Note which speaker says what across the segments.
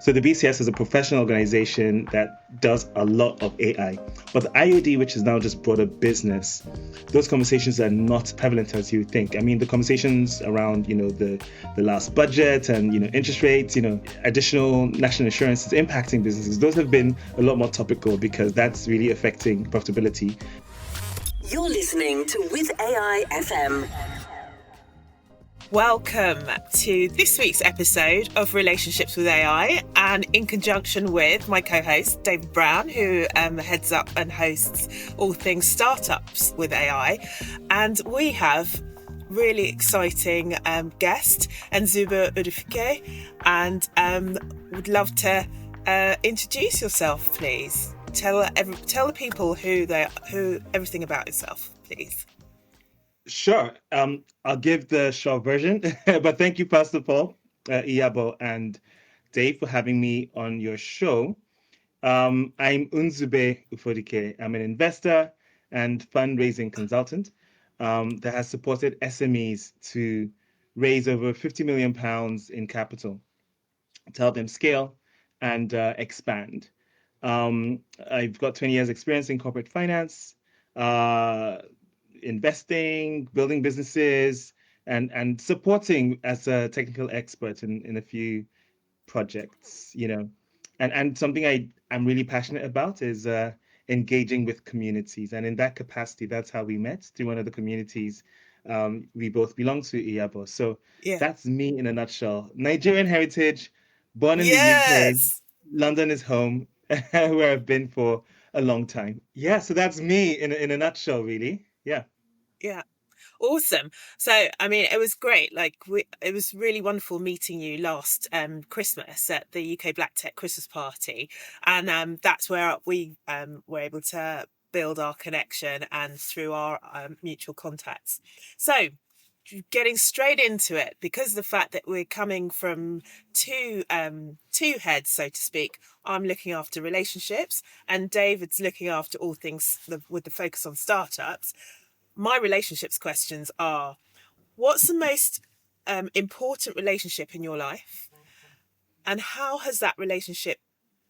Speaker 1: So the BCS is a professional organization that does a lot of AI. But the IOD, which is now just broader business, those conversations are not prevalent as you think. I mean, the conversations around, the last budget and, interest rates, additional national insurance is impacting businesses. Those have been a lot more topical because that's really affecting profitability.
Speaker 2: You're listening to With AI FM.
Speaker 3: Welcome to this week's episode of Relationships with AI, and in conjunction with my co-host David Brown, who heads up and hosts all things startups with AI. And we have really exciting guest, Nzube Ufodike, and would love to introduce yourself, please. Tell the people who everything about yourself, please.
Speaker 1: Sure. I'll give the short version, but thank you, Pastor Paul, Iyabo, and Dave for having me on your show. I'm Nzube Ufodike. I'm an investor and fundraising consultant that has supported SMEs to raise over £50 million in capital to help them scale and expand. I've got 20 years experience in corporate finance, investing, building businesses, and supporting as a technical expert in a few projects, And something I'm really passionate about is engaging with communities. And in that capacity, that's how we met, through one of the communities we both belong to, Iyabo. So That's me in a nutshell. Nigerian heritage, born in the UK, London is home, where I've been for a long time. Yeah, so that's me in a nutshell, really.
Speaker 3: Yeah. Awesome. So, I mean, it was great. It was really wonderful meeting you last Christmas at the UK Black Tech Christmas party. And that's where we were able to build our connection and through our mutual contacts. So, getting straight into it, because of the fact that we're coming from two heads, so to speak. I'm looking after relationships and David's looking after all things with the focus on startups. My relationships questions are: what's the most important relationship in your life? And how has that relationship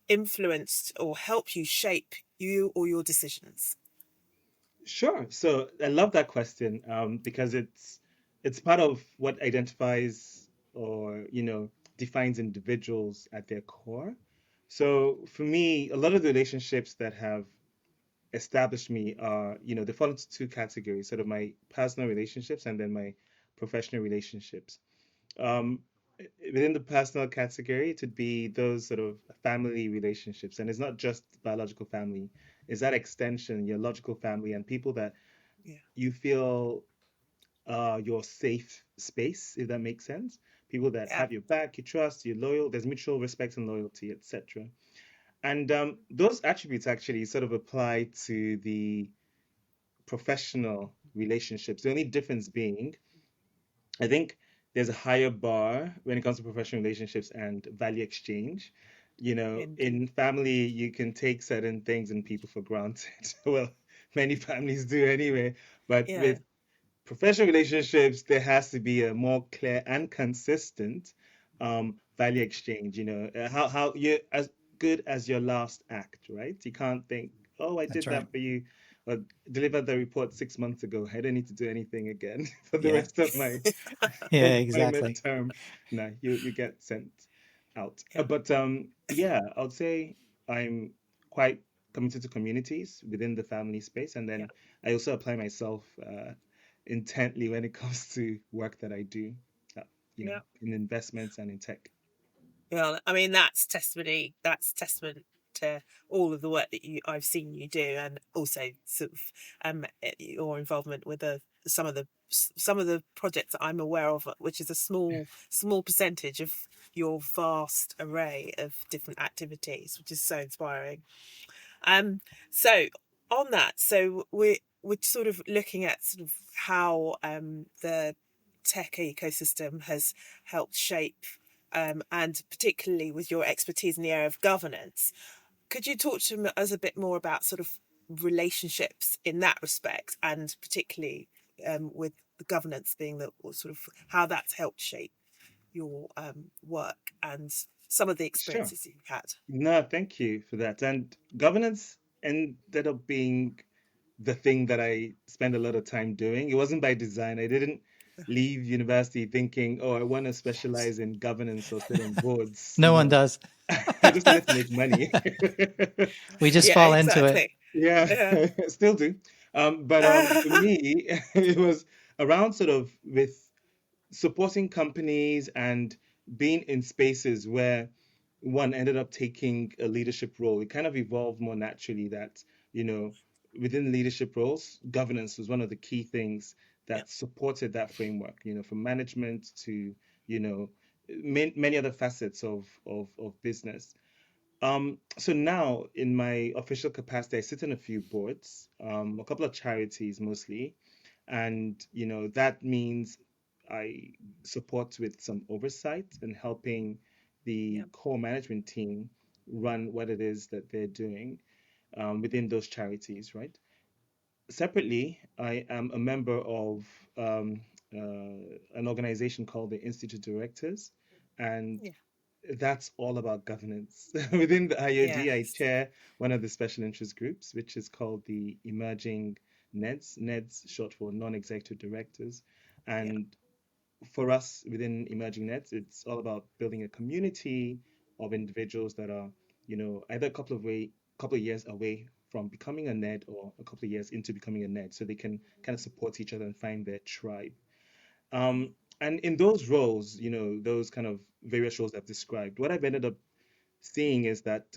Speaker 3: influenced or helped you shape you or your decisions?
Speaker 1: Sure. So I love that question because it's part of what identifies or defines individuals at their core. So for me, a lot of the relationships that have established me are, they fall into two categories, sort of my personal relationships and then my professional relationships. Um, Within the personal category, it would be those sort of family relationships. And it's not just biological family, it's that extension, your logical family, and people that you feel your safe space, if that makes sense. People that have your back, you trust, you're loyal, there's mutual respect and loyalty, etc. And those attributes actually sort of apply to the professional relationships. The only difference being, I think there's a higher bar when it comes to professional relationships and value exchange. In family, you can take certain things and people for granted. Well, many families do anyway. But with professional relationships, there has to be a more clear and consistent value exchange. How you as good as your last act, right? You can't think, oh, I did that for you, or delivered the report 6 months ago. I don't need to do anything again for the rest of my employment term. No, you get sent out. But I would say I'm quite committed to communities within the family space, and then I also apply myself intently when it comes to work that I do, in investments and in tech.
Speaker 3: Well, I mean, that's testament to all of the work that I've seen you do, and also sort of your involvement with some of the projects that I'm aware of, which is a small percentage of your vast array of different activities, which is so inspiring. So on that, we're sort of looking at sort of how the tech ecosystem has helped shape, and particularly with your expertise in the area of governance. Could you talk to us a bit more about sort of relationships in that respect, and particularly with the governance being the sort of how that's helped shape? your work and some of the
Speaker 1: Sure.
Speaker 3: experiences you've had.
Speaker 1: No, thank you for that. And governance ended up being the thing that I spend a lot of time doing. It wasn't by design. I didn't leave university thinking, oh, I want to
Speaker 3: Yes.
Speaker 1: specialize in governance or sit on boards.
Speaker 4: No one
Speaker 1: No,
Speaker 4: does.
Speaker 1: I just wanted to make money.
Speaker 4: We just
Speaker 3: Yeah,
Speaker 4: fall into it.
Speaker 3: exactly.
Speaker 1: Yeah,
Speaker 3: Yeah.
Speaker 1: still do. But for me, it was around sort of with supporting companies and being in spaces where one ended up taking a leadership role. It kind of evolved more naturally that, you know, within leadership roles, governance was one of the key things
Speaker 3: Yeah.
Speaker 1: that supported that framework, from management to, many other facets of business. So now in my official capacity, I sit in a few boards, a couple of charities mostly, and that means I support with some oversight and helping
Speaker 3: Yeah.
Speaker 1: the core management team run what it is that they're doing within those charities, right? Separately, I am a member of an organization called the Institute Directors, and
Speaker 3: Yeah.
Speaker 1: that's all about governance. Within the IOD, I
Speaker 3: Yes.
Speaker 1: chair one of the special interest groups, which is called the Emerging NEDs, NEDs short for non-executive directors.
Speaker 3: Yeah.
Speaker 1: And for us within Emerging NEDs, it's all about building a community of individuals that are, either couple of years away from becoming a NED or a couple of years into becoming a NED, so they can kind of support each other and find their tribe. Um, and in those roles, those kind of various roles I've described, what I've ended up seeing is that,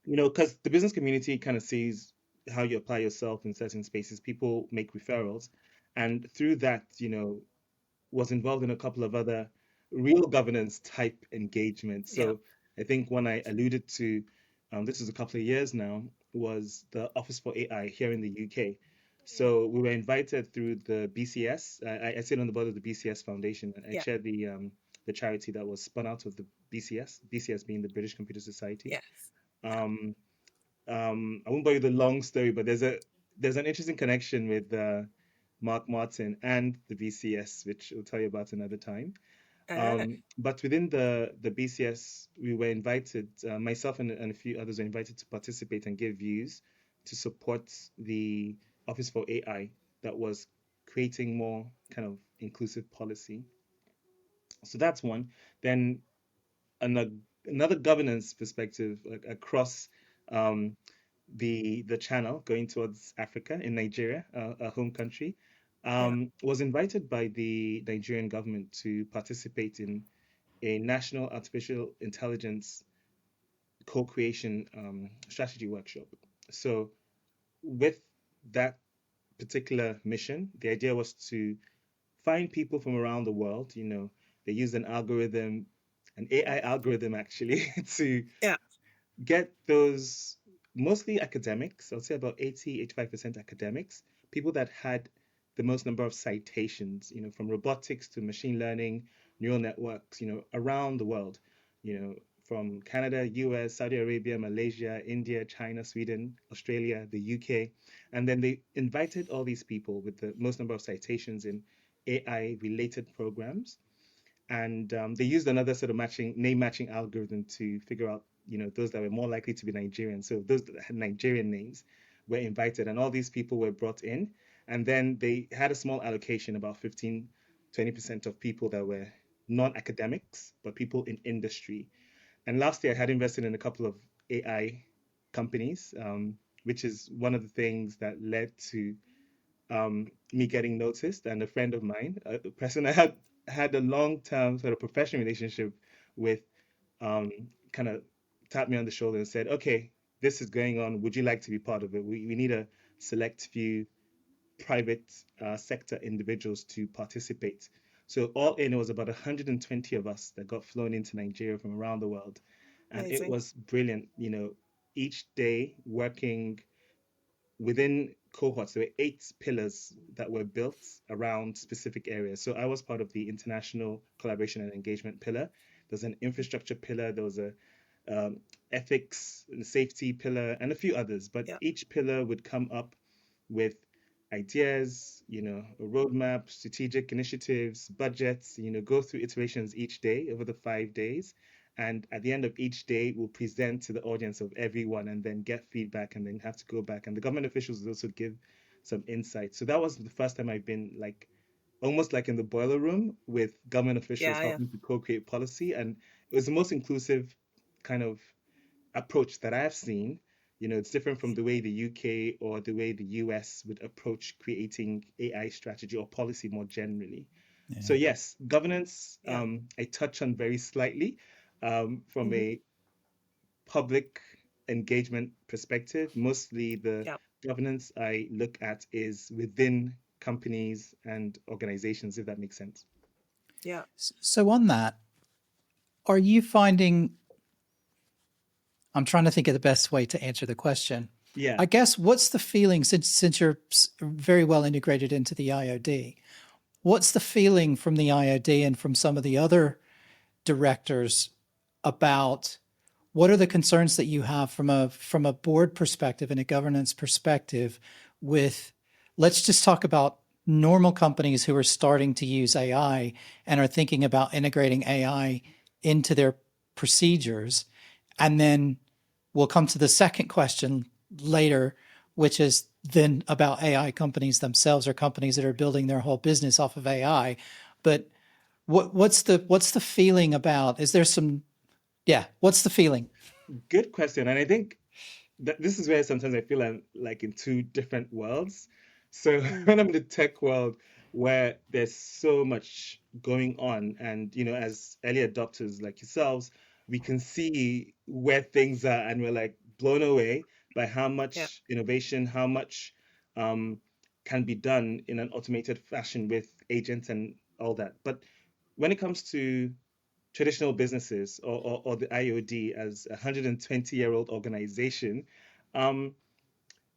Speaker 1: because the business community kind of sees how you apply yourself in certain spaces, people make referrals. And through that, was involved in a couple of other real governance type engagements.
Speaker 3: Yeah.
Speaker 1: So I think one I alluded to, this is a couple of years now, was the Office for AI here in the UK. So we were invited through the BCS. I sit on the board of the BCS Foundation, and I
Speaker 3: Yeah.
Speaker 1: chair the charity that was spun out of the BCS. BCS being the British Computer Society.
Speaker 3: Yes. Yeah.
Speaker 1: Um, I won't bore you the long story, but there's an interesting connection with Mark Martin and the BCS, which we'll tell you about another time.
Speaker 3: Uh,
Speaker 1: But within the BCS, we were invited, myself and a few others were invited to participate and give views to support the Office for AI that was creating more kind of inclusive policy. So that's one. Then another another governance perspective across um, the channel going towards Africa in Nigeria, a home country,
Speaker 3: yeah.
Speaker 1: was invited by the Nigerian government to participate in a national artificial intelligence co-creation strategy workshop. So with that particular mission, the idea was to find people from around the world. They used an algorithm, an AI algorithm actually, to
Speaker 3: Yeah.
Speaker 1: get those mostly academics, I'll say about 85% academics, people that had the most number of citations, from robotics to machine learning, neural networks, around the world, from Canada, US, Saudi Arabia, Malaysia, India, China, Sweden, Australia, the UK. And then they invited all these people with the most number of citations in AI related programs, and they used another sort of name matching algorithm to figure out those that were more likely to be Nigerian. So those that had Nigerian names were invited, and all these people were brought in, and then they had a small allocation, about 15-20% of people that were non-academics but people in industry. And last year I had invested in a couple of AI companies, which is one of the things that led to me getting noticed. And a friend of mine, a person I had a long-term sort of professional relationship with, um, kind of tapped me on the shoulder and said, "Okay, this is going on. Would you like to be part of it? We need a select few private sector individuals to participate." So all in, it was about 120 of us that got flown into Nigeria from around the world, and it
Speaker 3: Amazing.
Speaker 1: was brilliant. Each day working within cohorts, there were 8 pillars that were built around specific areas. So I was part of the international collaboration and engagement pillar. There's an infrastructure pillar, there was a ethics and safety pillar, and a few others. But
Speaker 3: Yeah.
Speaker 1: each pillar would come up with ideas, a roadmap, strategic initiatives, budgets, go through iterations each day over the 5 days. And at the end of each day, we'll present to the audience of everyone and then get feedback and then have to go back. And the government officials will also give some insight. So that was the first time I've been like almost like in the boiler room with government officials
Speaker 3: Yeah, yeah.
Speaker 1: helping to co-create policy. And it was the most inclusive kind of approach that I've seen. It's different from the way the UK or the way the US would approach creating AI strategy or policy more generally. So
Speaker 4: Yeah.
Speaker 1: yes, governance,
Speaker 3: Yeah.
Speaker 1: I touch on very slightly from
Speaker 3: Hmm.
Speaker 1: a public engagement perspective. Mostly the
Speaker 3: Yeah.
Speaker 1: governance I look at is within companies and organizations, if that makes sense.
Speaker 3: Yeah.
Speaker 4: So on that, are you finding, I'm trying to think of the best way to answer the question.
Speaker 1: Yeah.
Speaker 4: I guess what's the feeling since you're very well integrated into the IOD? What's the feeling from the IOD and from some of the other directors about what are the concerns that you have from a board perspective and a governance perspective with, let's just talk about normal companies who are starting to use AI and are thinking about integrating AI into their procedures. And then we'll come to the second question later, which is then about AI companies themselves or companies that are building their whole business off of AI. But what's the feeling about? Is there some, yeah, what's the feeling?
Speaker 1: Good question. And I think that this is where sometimes I feel I'm like in two different worlds. So
Speaker 3: Mm.
Speaker 1: when I'm in the tech world where there's so much going on, and as early adopters like yourselves, we can see where things are, and we're like blown away by how
Speaker 3: Yeah.
Speaker 1: much innovation, how much um, can be done in an automated fashion with agents and all that. But when it comes to traditional businesses or the IOD as a 120-year-old organization, um,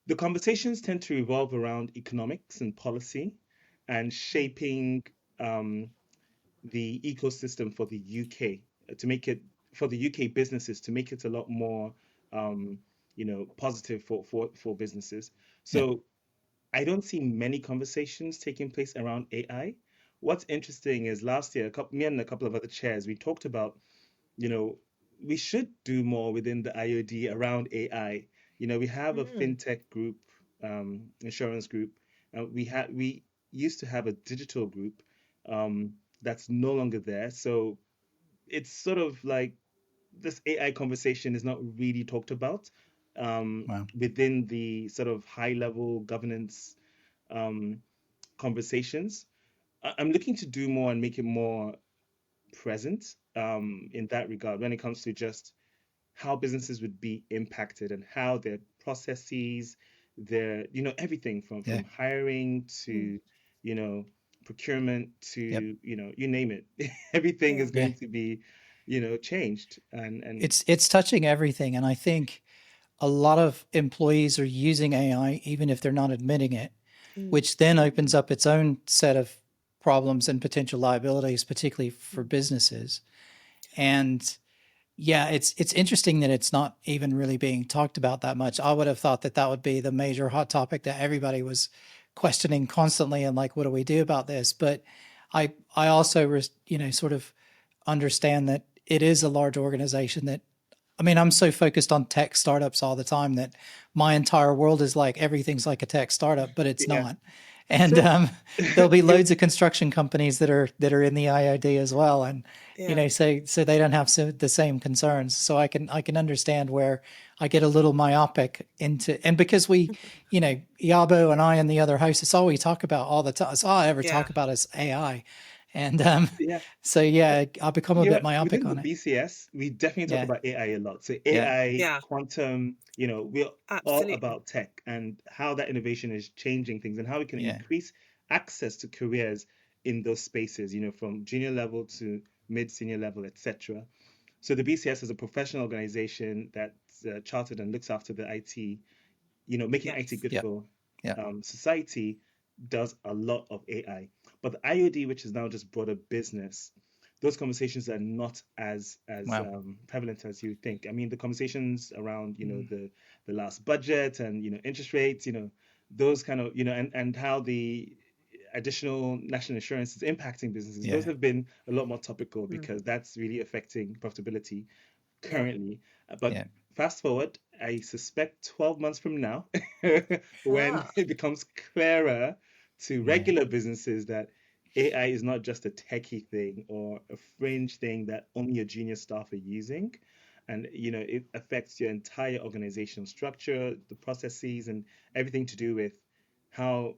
Speaker 1: the conversations tend to revolve around economics and policy and
Speaker 3: Mm.
Speaker 1: shaping um, the ecosystem for the UK to make it for the UK businesses to make it a lot more um, positive for businesses.
Speaker 4: Yeah.
Speaker 1: So I don't see many conversations taking place around AI. What's interesting is last year, me and a couple of other chairs, we talked about you know, we should do more within the IOD around AI. We have a
Speaker 3: Mm.
Speaker 1: fintech group, insurance group. We used to have a digital group that's no longer there. So it's sort of like this AI conversation is not really talked about
Speaker 4: Wow.
Speaker 1: within the sort of high level governance um, conversations. I'm looking to do more and make it more present in that regard when it comes to just how businesses would be impacted and how their processes, their, everything
Speaker 4: Yeah.
Speaker 1: from hiring
Speaker 3: Mm.
Speaker 1: to, you know, procurement
Speaker 4: Yep.
Speaker 1: to, you name it. Everything
Speaker 3: Yeah.
Speaker 1: is
Speaker 4: Yeah.
Speaker 1: going to be, changed. And
Speaker 4: It's touching everything. And I think a lot of employees are using AI, even if they're not admitting it,
Speaker 3: Mm.
Speaker 4: which then opens up its own set of problems and potential liabilities, particularly for
Speaker 3: Mm.
Speaker 4: businesses. And yeah, it's interesting that it's not even really being talked about that much. I would have thought that that would be the major hot topic that everybody was questioning constantly and like, what do we do about this? But I also sort of understand that it is a large organization that, I mean, I'm so focused on tech startups all the time that my entire world is like everything's like a tech startup, but it's
Speaker 1: yeah,
Speaker 4: not. And
Speaker 1: so
Speaker 4: there'll be
Speaker 1: it,
Speaker 4: loads of construction companies that are in the IOD as well, and
Speaker 3: Yeah.
Speaker 4: so they don't have the same concerns. So I can understand where I get a little myopic into, and because Iyabo and I and the other hosts, it's all we talk about all the time. It's all I ever
Speaker 3: Yeah.
Speaker 4: talk about is AI, and
Speaker 1: yeah.
Speaker 4: so yeah, I become a bit myopic
Speaker 1: Within the
Speaker 4: on it.
Speaker 1: BCS, we definitely talk
Speaker 4: Yeah,
Speaker 1: about AI a lot. So
Speaker 4: yeah,
Speaker 1: AI,
Speaker 3: Yeah.
Speaker 1: quantum, we're all
Speaker 3: Absolutely.
Speaker 1: about tech and how that innovation is changing things and how we can
Speaker 4: yeah.
Speaker 1: increase access to careers in those spaces, from junior level to mid senior level, etc. So the BCS is a professional organization that's chartered and looks after the IT, making IT
Speaker 3: Yes.
Speaker 1: good
Speaker 4: Yep.
Speaker 1: for
Speaker 4: Yep.
Speaker 1: society, does a lot of AI. But the IOD, which is now just broader business, those conversations are not as
Speaker 4: Wow.
Speaker 1: prevalent as you think. I mean, the conversations around
Speaker 4: Mm.
Speaker 1: the last budget and interest rates, those kind of, and how the additional national insurance is impacting businesses. Those
Speaker 4: Yeah.
Speaker 1: have been a lot more topical because that's really affecting profitability
Speaker 3: Yeah.
Speaker 1: currently. But
Speaker 4: Yeah.
Speaker 1: fast forward, I suspect 12 months from now, when
Speaker 3: Ah.
Speaker 1: it becomes clearer to
Speaker 4: Yeah.
Speaker 1: regular businesses that AI is not just a techie thing or a fringe thing that only your junior staff are using. And it affects your entire organizational structure, the processes, and everything to do with how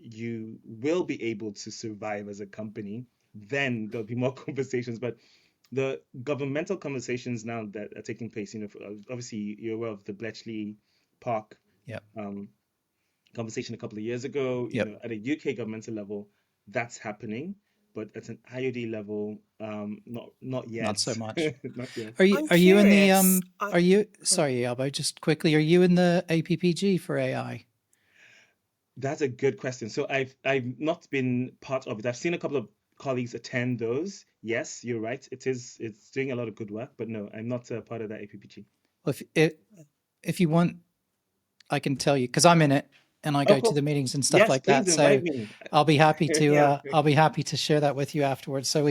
Speaker 1: you will be able to survive as a company. Then there'll be more conversations. But the governmental conversations now that are taking place, obviously you're aware of the Bletchley Park
Speaker 4: Yep.
Speaker 1: um, conversation a couple of years ago.
Speaker 4: Yep.
Speaker 1: At a UK governmental level, that's happening, but at an IOD level, not
Speaker 4: Not
Speaker 1: yet,
Speaker 4: so much.
Speaker 1: not yet.
Speaker 3: I'm
Speaker 4: Are you in the
Speaker 3: curious.
Speaker 4: sorry, Iyabo, just quickly, are you in the APPG for AI?
Speaker 1: That's a good question. So I've not been part of it. I've seen a couple of colleagues attend those. Yes, you're right. It's doing a lot of good work, but no, I'm not a part of that APPG.
Speaker 4: Well, if you want, I can tell you because I'm in it and I
Speaker 1: Oh,
Speaker 4: go to
Speaker 1: cool.
Speaker 4: the meetings and stuff
Speaker 1: Yes,
Speaker 4: like
Speaker 1: please
Speaker 4: that. So
Speaker 1: invite me.
Speaker 4: I'll be happy
Speaker 3: Yeah.
Speaker 4: to share that with you afterwards. So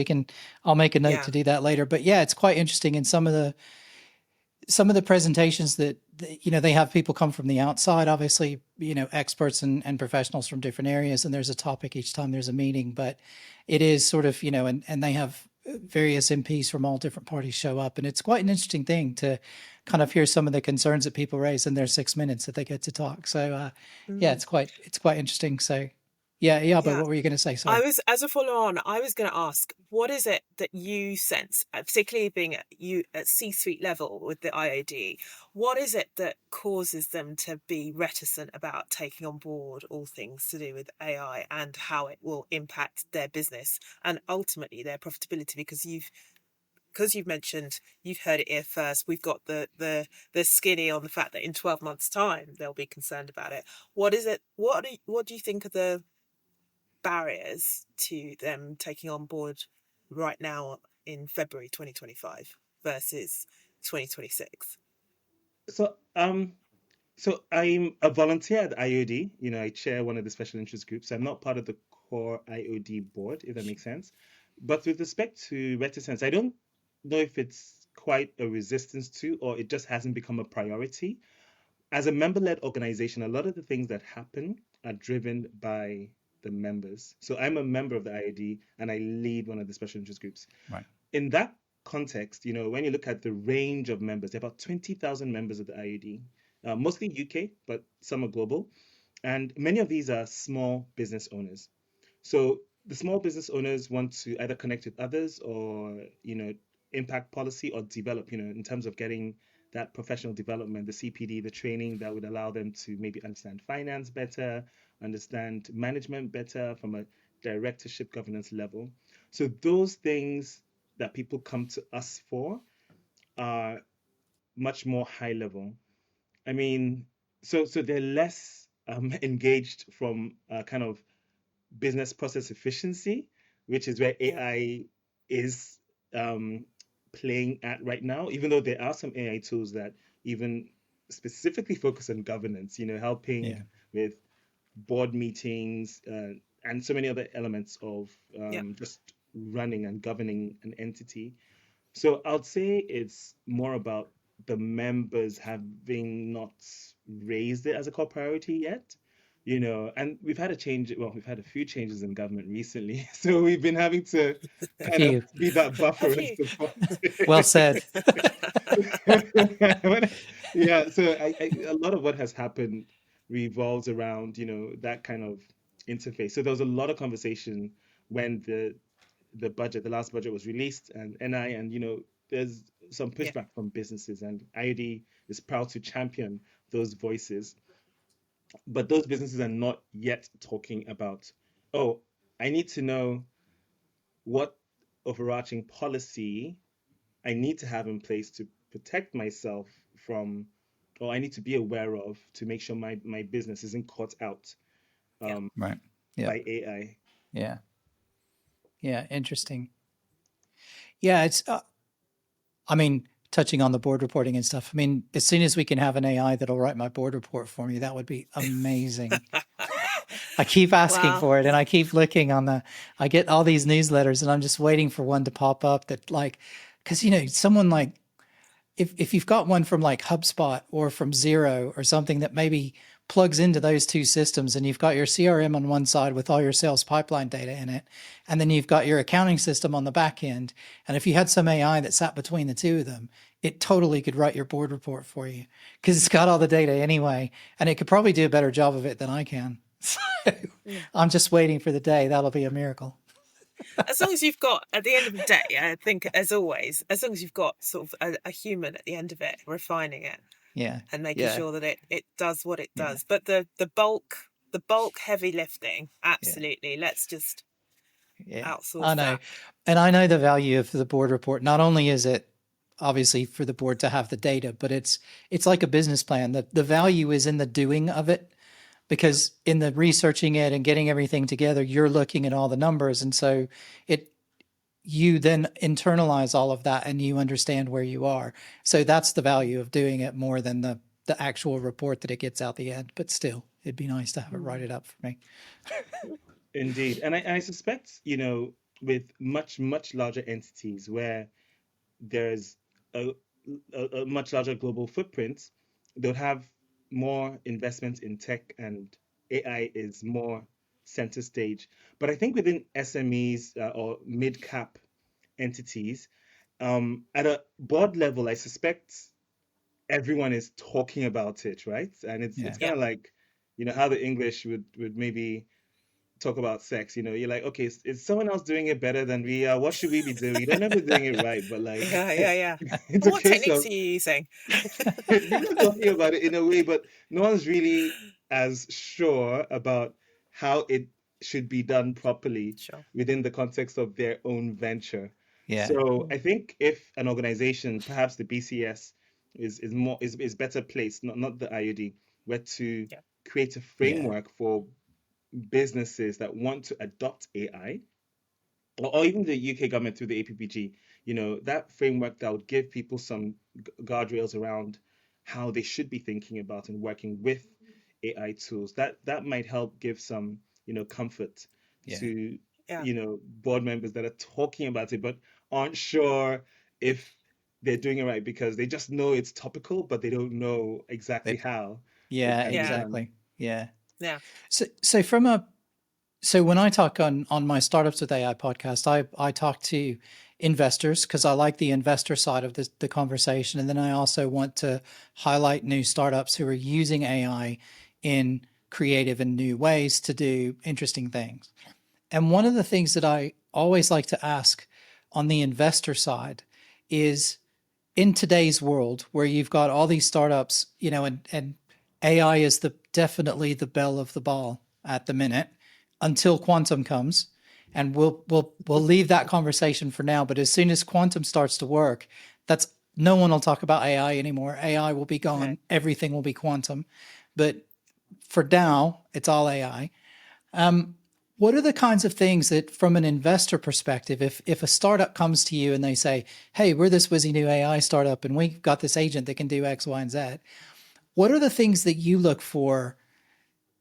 Speaker 4: I'll make a note
Speaker 3: Yeah.
Speaker 4: to do that later. But yeah, it's quite interesting in some of the presentations that they have people come from the outside, obviously, experts and professionals from different areas, and there's a topic each time there's a meeting, but it is sort of, and they have various MPs from all different parties show up, and it's quite an interesting thing to kind of hear some of the concerns that people raise in their 6 minutes that they get to talk. So yeah, it's quite interesting. So yeah, but
Speaker 3: Yeah.
Speaker 4: what were you going to say? Sorry.
Speaker 3: As a follow on, I was going to ask, what is it that you sense, particularly being at C-suite level with the IOD, what is it that causes them to be reticent about taking on board all things to do with AI and how it will impact their business and ultimately their profitability? Because you've mentioned, you've heard it here first. We've got the skinny on the fact that in 12 months' time they'll be concerned about it. What is it? What do you think are the barriers to them taking on board right now in February 2025 versus 2026?
Speaker 1: So so I'm a volunteer at IOD. I chair one of the special interest groups. I'm not part of the core IOD board, if that makes sense. But with respect to reticence, I don't know if it's quite a resistance to, or it just hasn't become a priority. As a member-led organization, a lot of the things that happen are driven by the members. So I'm a member of the IOD and I lead one of the special interest groups.
Speaker 4: Right.
Speaker 1: In that context, when you look at the range of members, there are about 20,000 members of the IOD, mostly UK, but some are global. And many of these are small business owners. So the small business owners want to either connect with others or, impact policy or develop, in terms of getting that professional development, the CPD, the training that would allow them to maybe understand finance better, understand management better from a directorship governance level. So those things that people come to us for are much more high level. I mean, so they're less engaged from kind of business process efficiency, which is where
Speaker 3: Yeah.
Speaker 1: AI is um, playing at right now, even though there are some AI tools that even specifically focus on governance, helping
Speaker 4: Yeah.
Speaker 1: with board meetings and so many other elements of
Speaker 3: Yeah.
Speaker 1: just running and governing an entity. So I'd say it's more about the members having not raised it as a core priority yet, and we've had a change. Well, we've had a few changes in government recently, so we've been having to
Speaker 4: A
Speaker 1: kind of
Speaker 4: few.
Speaker 1: be that buffer
Speaker 3: Have
Speaker 1: and
Speaker 3: you?
Speaker 1: support.
Speaker 4: Well said.
Speaker 1: Yeah, so a lot of what has happened revolves around, that kind of interface. So there was a lot of conversation when the last budget was released, and NI, and there's some
Speaker 3: Yeah.
Speaker 1: pushback from businesses, and IOD is proud to champion those voices, but those businesses are not yet talking about, oh, I need to know what overarching policy I need to have in place to protect myself from, or I need to be aware of to make sure my business isn't caught out
Speaker 3: Yeah.
Speaker 4: Right. Yeah.
Speaker 1: by AI.
Speaker 4: Yeah. Yeah. Interesting. Yeah. I mean, touching on the board reporting and stuff. I mean, as soon as we can have an AI that'll write my board report for me, that would be amazing. I keep asking
Speaker 3: Well,
Speaker 4: for it, and I keep looking I get all these newsletters, and I'm just waiting for one to pop up that, like, because, someone like, if you've got one from like HubSpot or from Zero or something that maybe plugs into those two systems, and you've got your CRM on one side with all your sales pipeline data in it, and then you've got your accounting system on the back end. And if you had some AI that sat between the two of them, it totally could write your board report for you because it's got all the data anyway, and it could probably do a better job of it than I can. So I'm just waiting for the day. That'll be a miracle.
Speaker 3: as long as you've got, at the end of the day, I think, as always, as long as you've got sort of a human at the end of it, refining it
Speaker 4: Yeah.
Speaker 3: and making sure that it does what it
Speaker 4: Yeah.
Speaker 3: does. But the bulk heavy lifting, absolutely. Let's just outsource
Speaker 4: I know.
Speaker 3: that.
Speaker 4: And I know the value of the board report. Not only is it obviously for the board to have the data, but it's like a business plan. The value is in the doing of it, because in the researching it and getting everything together, you're looking at all the numbers. And so you then internalize all of that and you understand where you are. So that's the value of doing it more than the actual report that it gets out the end. But still, it'd be nice to have it write it up for me.
Speaker 1: Indeed. And I suspect, with much, much larger entities where there's a, a much larger global footprint, they'll have more investment in tech, and AI is more center stage. But I think within SMEs, or mid-cap entities, at a board level, I suspect everyone is talking about it, right? And it's
Speaker 4: Yeah.
Speaker 1: kind of like, how the English would maybe talk about sex. You're like, okay, is someone else doing it better than we are? What should we be doing? We don't know if we're doing it right, but like,
Speaker 3: Yeah.
Speaker 1: it's a
Speaker 3: What
Speaker 1: case
Speaker 3: techniques
Speaker 1: of
Speaker 3: are you using?
Speaker 1: people are talking about it in a way, but no one's really as sure about how it should be done properly
Speaker 3: Sure.
Speaker 1: within the context of their own venture.
Speaker 4: Yeah.
Speaker 1: So I think if an organization, perhaps the BCS, is better placed, not the IOD, where to
Speaker 3: Yeah.
Speaker 1: create a
Speaker 4: Yeah.
Speaker 1: framework for businesses that want to adopt AI, or even the UK government through the APPG, that framework that would give people some guardrails around how they should be thinking about and working with AI tools. That might help give some, comfort
Speaker 4: Yeah.
Speaker 1: to,
Speaker 3: Yeah.
Speaker 1: board members that are talking about it but aren't sure if they're doing it right because they just know it's topical, but they don't know exactly
Speaker 4: It,
Speaker 1: how it
Speaker 4: yeah,
Speaker 1: can be done.
Speaker 4: exactly. Yeah.
Speaker 3: Yeah.
Speaker 4: So when I talk on my Startups with AI podcast, I talk to investors because I like the investor side of the conversation. And then I also want to highlight new startups who are using AI in creative and new ways to do interesting things. And one of the things that I always like to ask on the investor side is, in today's world where you've got all these startups, and AI is definitely the belle of the ball at the minute until quantum comes. And we'll leave that conversation for now. But as soon as quantum starts to work, that's no one will talk about AI anymore. AI will be gone.
Speaker 3: No.
Speaker 4: Everything will be quantum. But for now, it's all AI. What are the kinds of things that, from an investor perspective, if a startup comes to you and they say, hey, we're this whizzy new AI startup and we've got this agent that can do X, Y, and Z, what are the things that you look for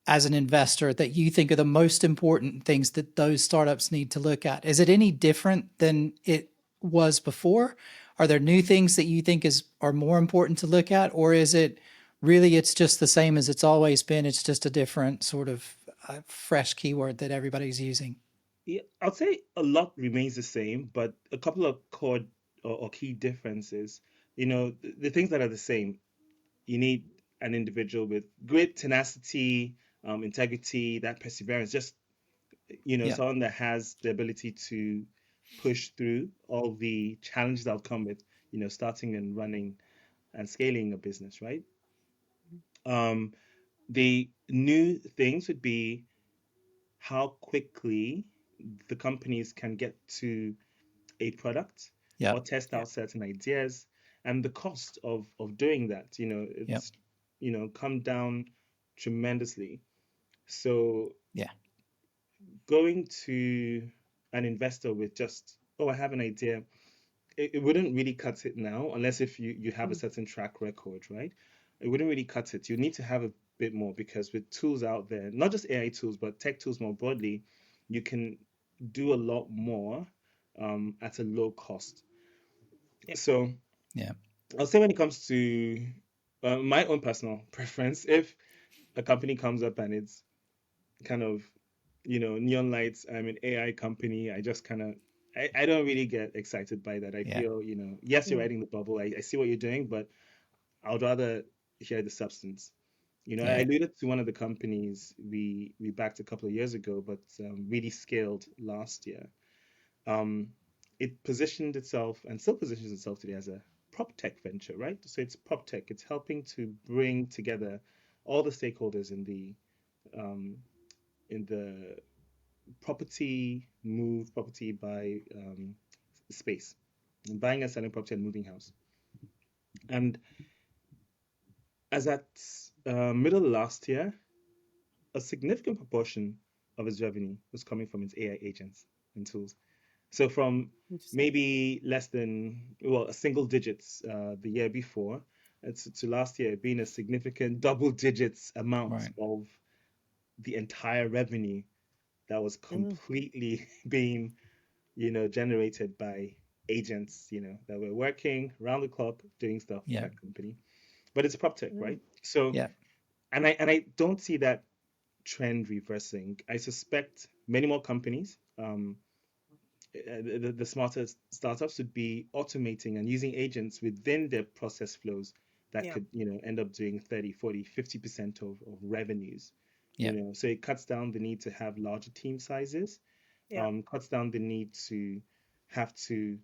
Speaker 4: as an investor that you think are the most important things that those startups need to look at? Is it any different than it was before? Are there new things that you think are more important to look at? Or is it really, it's just the same as it's always been? It's just a different sort of fresh keyword that everybody's using.
Speaker 1: Yeah, I'd say a lot remains the same, but a couple of core or key differences. The things that are the same. You need an individual with great tenacity, integrity, that perseverance. Just
Speaker 4: Yeah.
Speaker 1: someone that has the ability to push through all the challenges that come with starting and running and scaling a business, right? Um, the new things would be how quickly the companies can get to a product
Speaker 4: Yeah.
Speaker 1: or test
Speaker 3: Yeah.
Speaker 1: out certain ideas, and the cost of doing that.
Speaker 4: Yeah.
Speaker 1: It's come down tremendously. So
Speaker 4: Yeah.
Speaker 1: going to an investor with just, oh, I have an idea, it wouldn't really cut it now unless if you have a certain track record, right? It wouldn't really cut it. You need to have a bit more because with tools out there, not just AI tools, but tech tools more broadly, you can do a lot more at a low cost.
Speaker 3: Yeah.
Speaker 1: So
Speaker 4: Yeah.
Speaker 1: I'll say when it comes to my own personal preference, if a company comes up and it's kind of, neon lights, I'm an AI company, I just kind of, I don't really get excited by that. I
Speaker 4: Yeah.
Speaker 1: feel, yes, you're
Speaker 3: Mm.
Speaker 1: riding the bubble. I see what you're doing, but I would rather hear the substance. I
Speaker 4: Yeah.
Speaker 1: alluded to one of the companies we backed a couple of years ago, but really scaled last year. Um, it positioned itself and still positions itself today as a prop tech venture, right? So it's prop tech. It's helping to bring together all the stakeholders um, in the property by space, and buying and selling property and moving house. And as at middle last year, a significant proportion of its revenue was coming from its AI agents and tools. So from
Speaker 3: Interesting.
Speaker 1: maybe less than, well, a single digits the year before, to last year being a significant double digits amount
Speaker 4: Right.
Speaker 1: of the entire revenue that was
Speaker 3: Mm.
Speaker 1: completely being, generated by agents, that were working around the clock doing stuff for
Speaker 4: Yeah.
Speaker 1: that company. But it's prop tech,
Speaker 3: Mm.
Speaker 1: right? So,
Speaker 4: Yeah.
Speaker 1: and I don't see that trend reversing. I suspect many more companies, the smartest startups would be automating and using agents within their process flows that
Speaker 3: Yeah.
Speaker 1: could, end up doing 30, 40, 50% of revenues.
Speaker 4: Yeah.
Speaker 1: So it cuts down the need to have larger team sizes,
Speaker 3: Yeah.
Speaker 1: cuts down the need to have to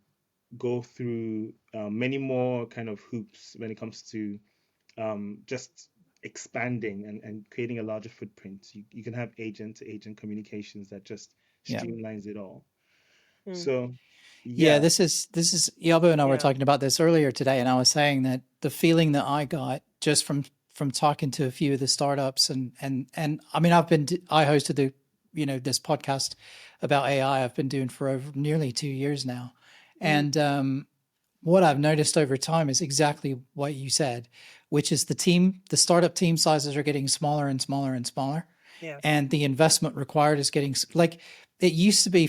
Speaker 1: go through many more kind of hoops when it comes to just expanding and creating a larger footprint. You can have agent to agent communications that just
Speaker 4: Yeah.
Speaker 1: streamlines it all.
Speaker 3: Mm.
Speaker 1: So,
Speaker 4: Yeah,
Speaker 1: yeah,
Speaker 4: this is Iyabo and I were
Speaker 3: Yeah.
Speaker 4: talking about this earlier today, and I was saying that the feeling that I got just from talking to a few of the startups and I mean I hosted the this podcast about AI I've been doing for over nearly 2 years now,
Speaker 3: Mm.
Speaker 4: and what I've noticed over time is exactly what you said, which is the startup team sizes are getting smaller and smaller and smaller,
Speaker 3: Yeah.
Speaker 4: and the investment required is getting like it used to be,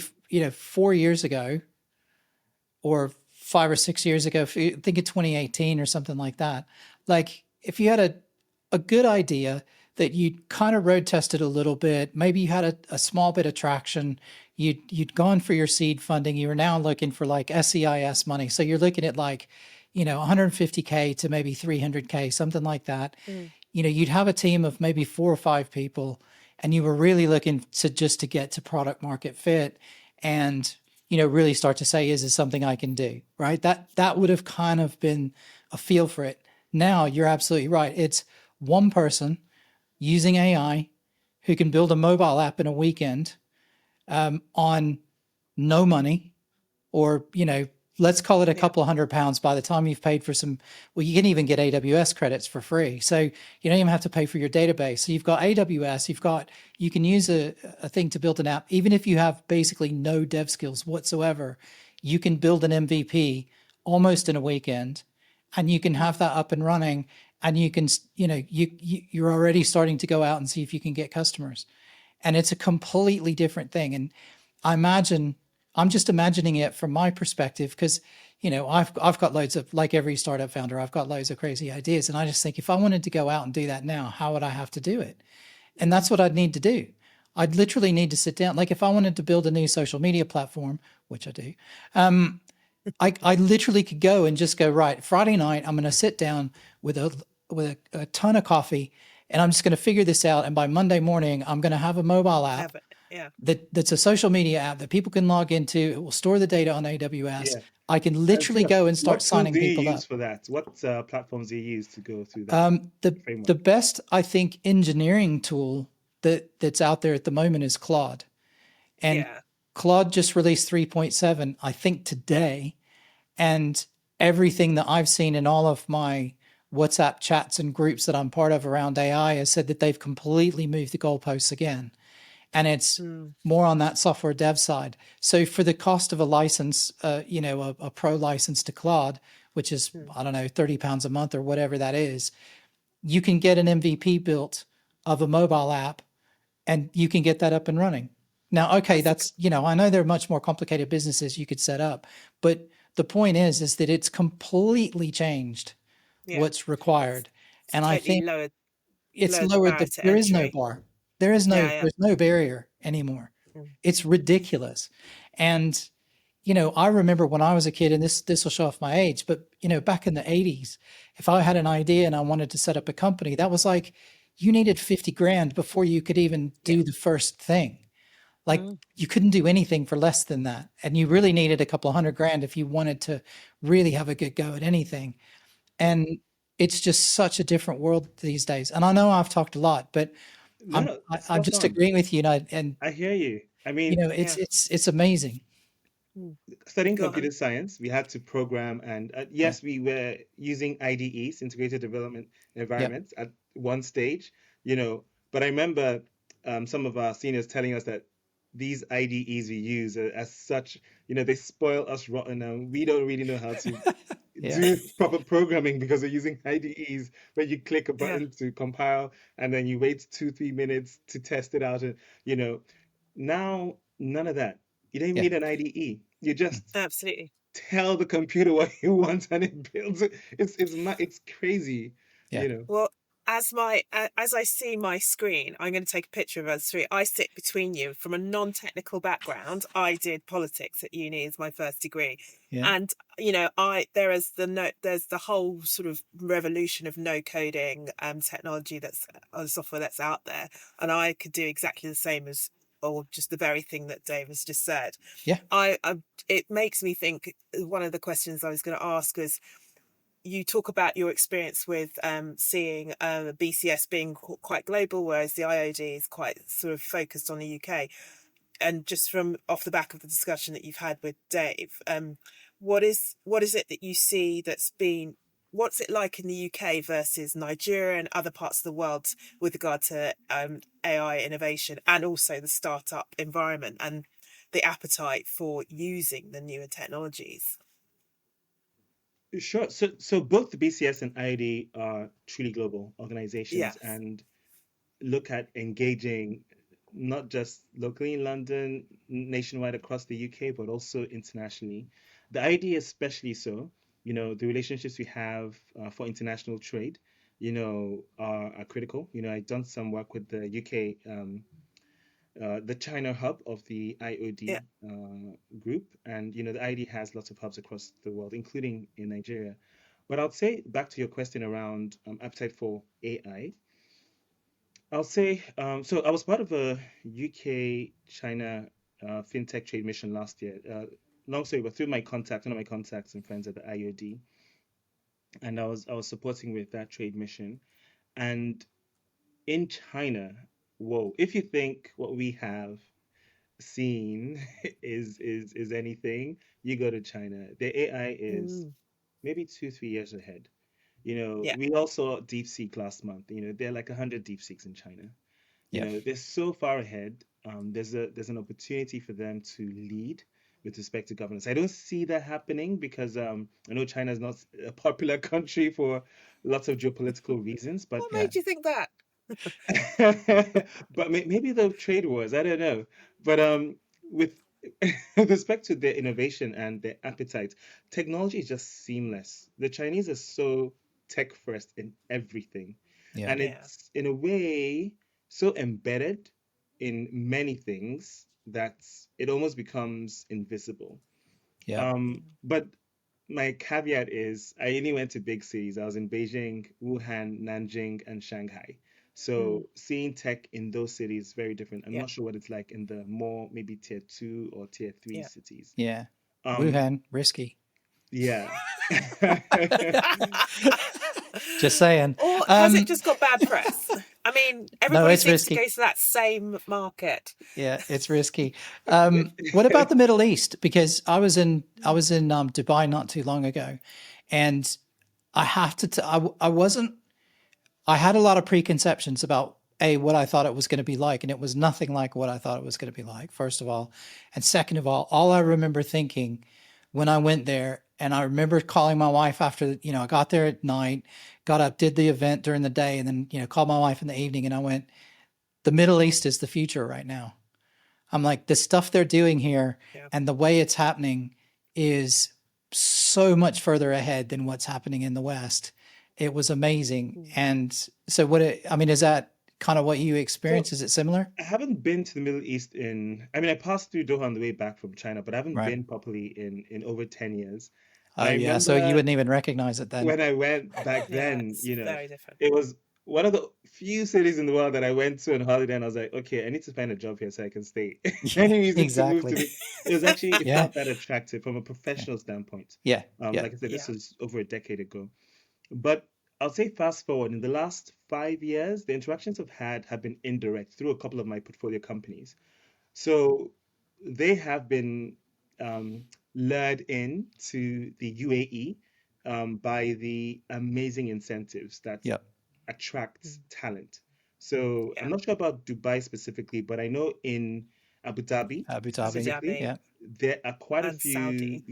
Speaker 4: 4 years ago or 5 or 6 years ago, if you think of 2018 or something like that, like if you had a good idea that you'd kind of road tested a little bit, maybe you had a small bit of traction, you'd gone for your seed funding, you were now looking for like SEIS money. So you're looking at like, 150K to maybe 300K, something like that.
Speaker 3: Mm.
Speaker 4: You'd have a team of maybe 4 or 5 people, and you were really looking to just to get to product market fit and, really start to say, is this something I can do? Right. That would have kind of been a feel for it. Now you're absolutely right. It's one person using AI who can build a mobile app in a weekend on no money, or let's call it a
Speaker 3: Yeah.
Speaker 4: couple of £100 by the time you've paid for some. Well, you can even get AWS credits for free, so you don't even have to pay for your database. So you've got AWS, you can use a thing to build an app. Even if you have basically no dev skills whatsoever, you can build an MVP almost in a weekend, and you can have that up and running, and you can you're already starting to go out and see if you can get customers, and it's a completely different thing. And I imagine I'm just imagining it from my perspective because I've got loads of, like every startup founder, I've got loads of crazy ideas, and I just think if I wanted to go out and do that now, how would I have to do it? And that's what I'd need to do. I'd literally need to sit down. Like if I wanted to build a new social media platform, which I do, I literally could go and just go, right, Friday night, I'm going to sit down with a ton of coffee, and I'm just going to figure this out. And by Monday morning, I'm going to have a mobile app
Speaker 3: Have it. Yeah.
Speaker 4: that's a social media app that people can log into. It will store the data on AWS.
Speaker 1: yeah.
Speaker 4: I can
Speaker 1: And
Speaker 4: literally
Speaker 1: Tina,
Speaker 4: go and start
Speaker 1: what tools
Speaker 4: signing
Speaker 1: do you
Speaker 4: people
Speaker 1: use
Speaker 4: up.
Speaker 1: for that? What platforms do you use to go through that
Speaker 4: The
Speaker 1: framework?
Speaker 4: best, I think, engineering tool that's out there at the moment is Claude. And
Speaker 3: Yeah.
Speaker 4: Claude just released 3.7, I think, today. And everything that I've seen in all of my WhatsApp chats and groups that I'm part of around AI has said that they've completely moved the goalposts again. and it's
Speaker 3: Mm.
Speaker 4: more on that software dev side. So for the cost of a license, a pro license to Claude, which is, I don't know, £30 a month or whatever that is, you can get an MVP built of a mobile app and you can get that up and running. Now, okay, that's, I know there are much more complicated businesses you could set up, but the point is that it's completely changed
Speaker 3: Yeah.
Speaker 4: what's required.
Speaker 3: It's
Speaker 4: And I
Speaker 3: totally
Speaker 4: think
Speaker 3: lowered
Speaker 4: it's
Speaker 3: the
Speaker 4: lowered
Speaker 3: barrier to
Speaker 4: there is no
Speaker 3: entry.
Speaker 4: bar.
Speaker 3: Yeah, yeah.
Speaker 4: There's no barrier anymore.
Speaker 3: Mm.
Speaker 4: It's ridiculous. And, I remember when I was a kid, and this will show off my age, but, back in the 80s, if I had an idea and I wanted to set up a company, that was like, you needed 50 grand before you could even
Speaker 3: Yeah.
Speaker 4: do the first thing. Like
Speaker 3: Mm.
Speaker 4: you couldn't do anything for less than that. And you really needed a couple of $100,000 if you wanted to really have a good go at anything. And it's just such a different world these days. And I know I've talked a lot, but
Speaker 1: No, no,
Speaker 4: I'm
Speaker 1: spot
Speaker 4: just
Speaker 1: on.
Speaker 4: agreeing with you. And
Speaker 1: I hear you. I mean,
Speaker 3: Yeah.
Speaker 4: it's amazing.
Speaker 3: Mm.
Speaker 1: studying
Speaker 3: Go
Speaker 1: computer
Speaker 3: on.
Speaker 1: science, we had to program, and
Speaker 4: Yeah.
Speaker 1: yes, we were using IDEs, integrated development
Speaker 4: Yep.
Speaker 1: environments, at one stage, But I remember some of our seniors telling us that these IDEs we use are, as such, they spoil us rotten, and we don't really know how to
Speaker 4: Yeah.
Speaker 1: do proper programming because we're using IDEs where you click a
Speaker 3: Yeah.
Speaker 1: button to compile and then you wait 2, 3 minutes to test it out. And, now none of that. You don't even
Speaker 4: Yeah.
Speaker 1: need an IDE. You just
Speaker 3: Absolutely.
Speaker 1: tell the computer what you want and it builds it. It's crazy,
Speaker 4: Yeah.
Speaker 3: Well, as I see my screen, I'm going to take a picture of us three. I sit between you. From a non-technical background, I did politics at uni as my first degree,
Speaker 4: Yeah.
Speaker 3: and there's the whole sort of revolution of no coding technology that's software that's out there, and I could do exactly the same as, or just the very thing that Dave has just said.
Speaker 4: Yeah.
Speaker 3: It makes me think. One of the questions I was going to ask was, you talk about your experience with seeing BCS being quite global, whereas the IOD is quite sort of focused on the UK. And just from off the back of the discussion that you've had with Dave, what is it that you see what's it like in the UK versus Nigeria and other parts of the world with regard to AI innovation, and also the startup environment and the appetite for using the newer technologies?
Speaker 1: Sure. So both the BCS and IID are truly global organizations
Speaker 3: Yes.
Speaker 1: and look at engaging not just locally in London, nationwide across the UK, but also internationally. The IID especially so, the relationships we have for international trade, are critical. I've done some work with the UK, the China hub of the
Speaker 3: Yeah.
Speaker 1: IOD group, and the IOD has lots of hubs across the world, including in Nigeria. But I'll say back to your question around appetite for AI. I'll say so. I was part of a UK China fintech trade mission last year. Long story, but through one of my contacts and friends at the IOD, and I was supporting with that trade mission. And in China, whoa! If you think what we have seen is anything, you go to China. The AI is
Speaker 3: Mm.
Speaker 1: maybe 2, 3 years ahead.
Speaker 3: Yeah.
Speaker 1: We all saw DeepSeek last month. There are like 100 DeepSeeks in China.
Speaker 4: Yeah.
Speaker 1: They're so far ahead. There's an opportunity for them to lead with respect to governance. I don't see that happening because I know China is not a popular country for lots of geopolitical reasons, but
Speaker 3: What
Speaker 4: Yeah.
Speaker 3: made you think that?
Speaker 1: but maybe the trade wars, I don't know. But with respect to their innovation and their appetite, technology is just seamless. The Chinese are so tech first in everything,
Speaker 4: Yeah.
Speaker 1: and
Speaker 3: Yeah.
Speaker 1: it's in a way so embedded in many things that it almost becomes invisible.
Speaker 4: Yeah.
Speaker 1: But my caveat is I only went to big cities. I was in Beijing, Wuhan, Nanjing, and Shanghai.
Speaker 3: Mm.
Speaker 1: So seeing tech in those cities is very different. I'm
Speaker 3: Yeah.
Speaker 1: not sure what it's like in the more maybe tier two or tier three
Speaker 3: Yeah.
Speaker 1: cities.
Speaker 4: Yeah.
Speaker 1: Um,
Speaker 4: Wuhan, risky.
Speaker 1: yeah.
Speaker 4: Just saying.
Speaker 3: Or has it just got bad press? I mean,
Speaker 4: No,
Speaker 3: everybody
Speaker 4: it's
Speaker 3: seems to
Speaker 4: risky.
Speaker 3: go to that same market.
Speaker 4: Yeah, it's risky. What about the Middle East? Because I was in Dubai not too long ago, and I have to. I wasn't. I had a lot of preconceptions about what I thought it was going to be like, and it was nothing like what I thought it was going to be like, first of all. And second of all I remember thinking when I went there, and I remember calling my wife after, I got there at night, got up, did the event during the day, and then, called my wife in the evening, and I went, the Middle East is the future right now. I'm like, the stuff they're doing here
Speaker 3: Yeah.
Speaker 4: and the way it's happening is so much further ahead than what's happening in the West. It was amazing. And so is that kind of what you experienced?
Speaker 1: So
Speaker 4: Is it similar?
Speaker 1: I haven't been to the Middle East I passed through Doha on the way back from China, but I haven't
Speaker 4: Right.
Speaker 1: been properly in over 10 years.
Speaker 4: Oh
Speaker 1: I
Speaker 4: yeah. So you
Speaker 1: remember
Speaker 4: wouldn't even recognize it then.
Speaker 1: when I went back
Speaker 3: Yeah,
Speaker 1: then,
Speaker 3: it's very different.
Speaker 1: it was one of the few cities in the world that I went to on holiday, and I was like, okay, I need to find a job here so I can stay. Any reason to move to
Speaker 4: Exactly.
Speaker 1: it was actually, it
Speaker 4: Yeah.
Speaker 1: felt that attractive from a
Speaker 4: Yeah.
Speaker 1: professional standpoint.
Speaker 4: Yeah. Yeah.
Speaker 1: Like I said, this
Speaker 3: Yeah.
Speaker 1: was over a decade ago. But I'll say fast forward, in the last 5 years, the interactions I've had have been indirect through a couple of my portfolio companies. So they have been um, lured in to the UAE by the amazing incentives that
Speaker 4: Yep.
Speaker 1: attract
Speaker 3: Mm.
Speaker 1: talent. So I'm
Speaker 3: Yeah.
Speaker 1: not sure about Dubai specifically, but I know in Abu Dhabi
Speaker 4: Abu
Speaker 3: Abu
Speaker 4: Dhabi.
Speaker 1: specifically,
Speaker 3: Dhabi
Speaker 4: Yeah.
Speaker 1: there are quite a
Speaker 3: and
Speaker 1: few,
Speaker 3: Saudi.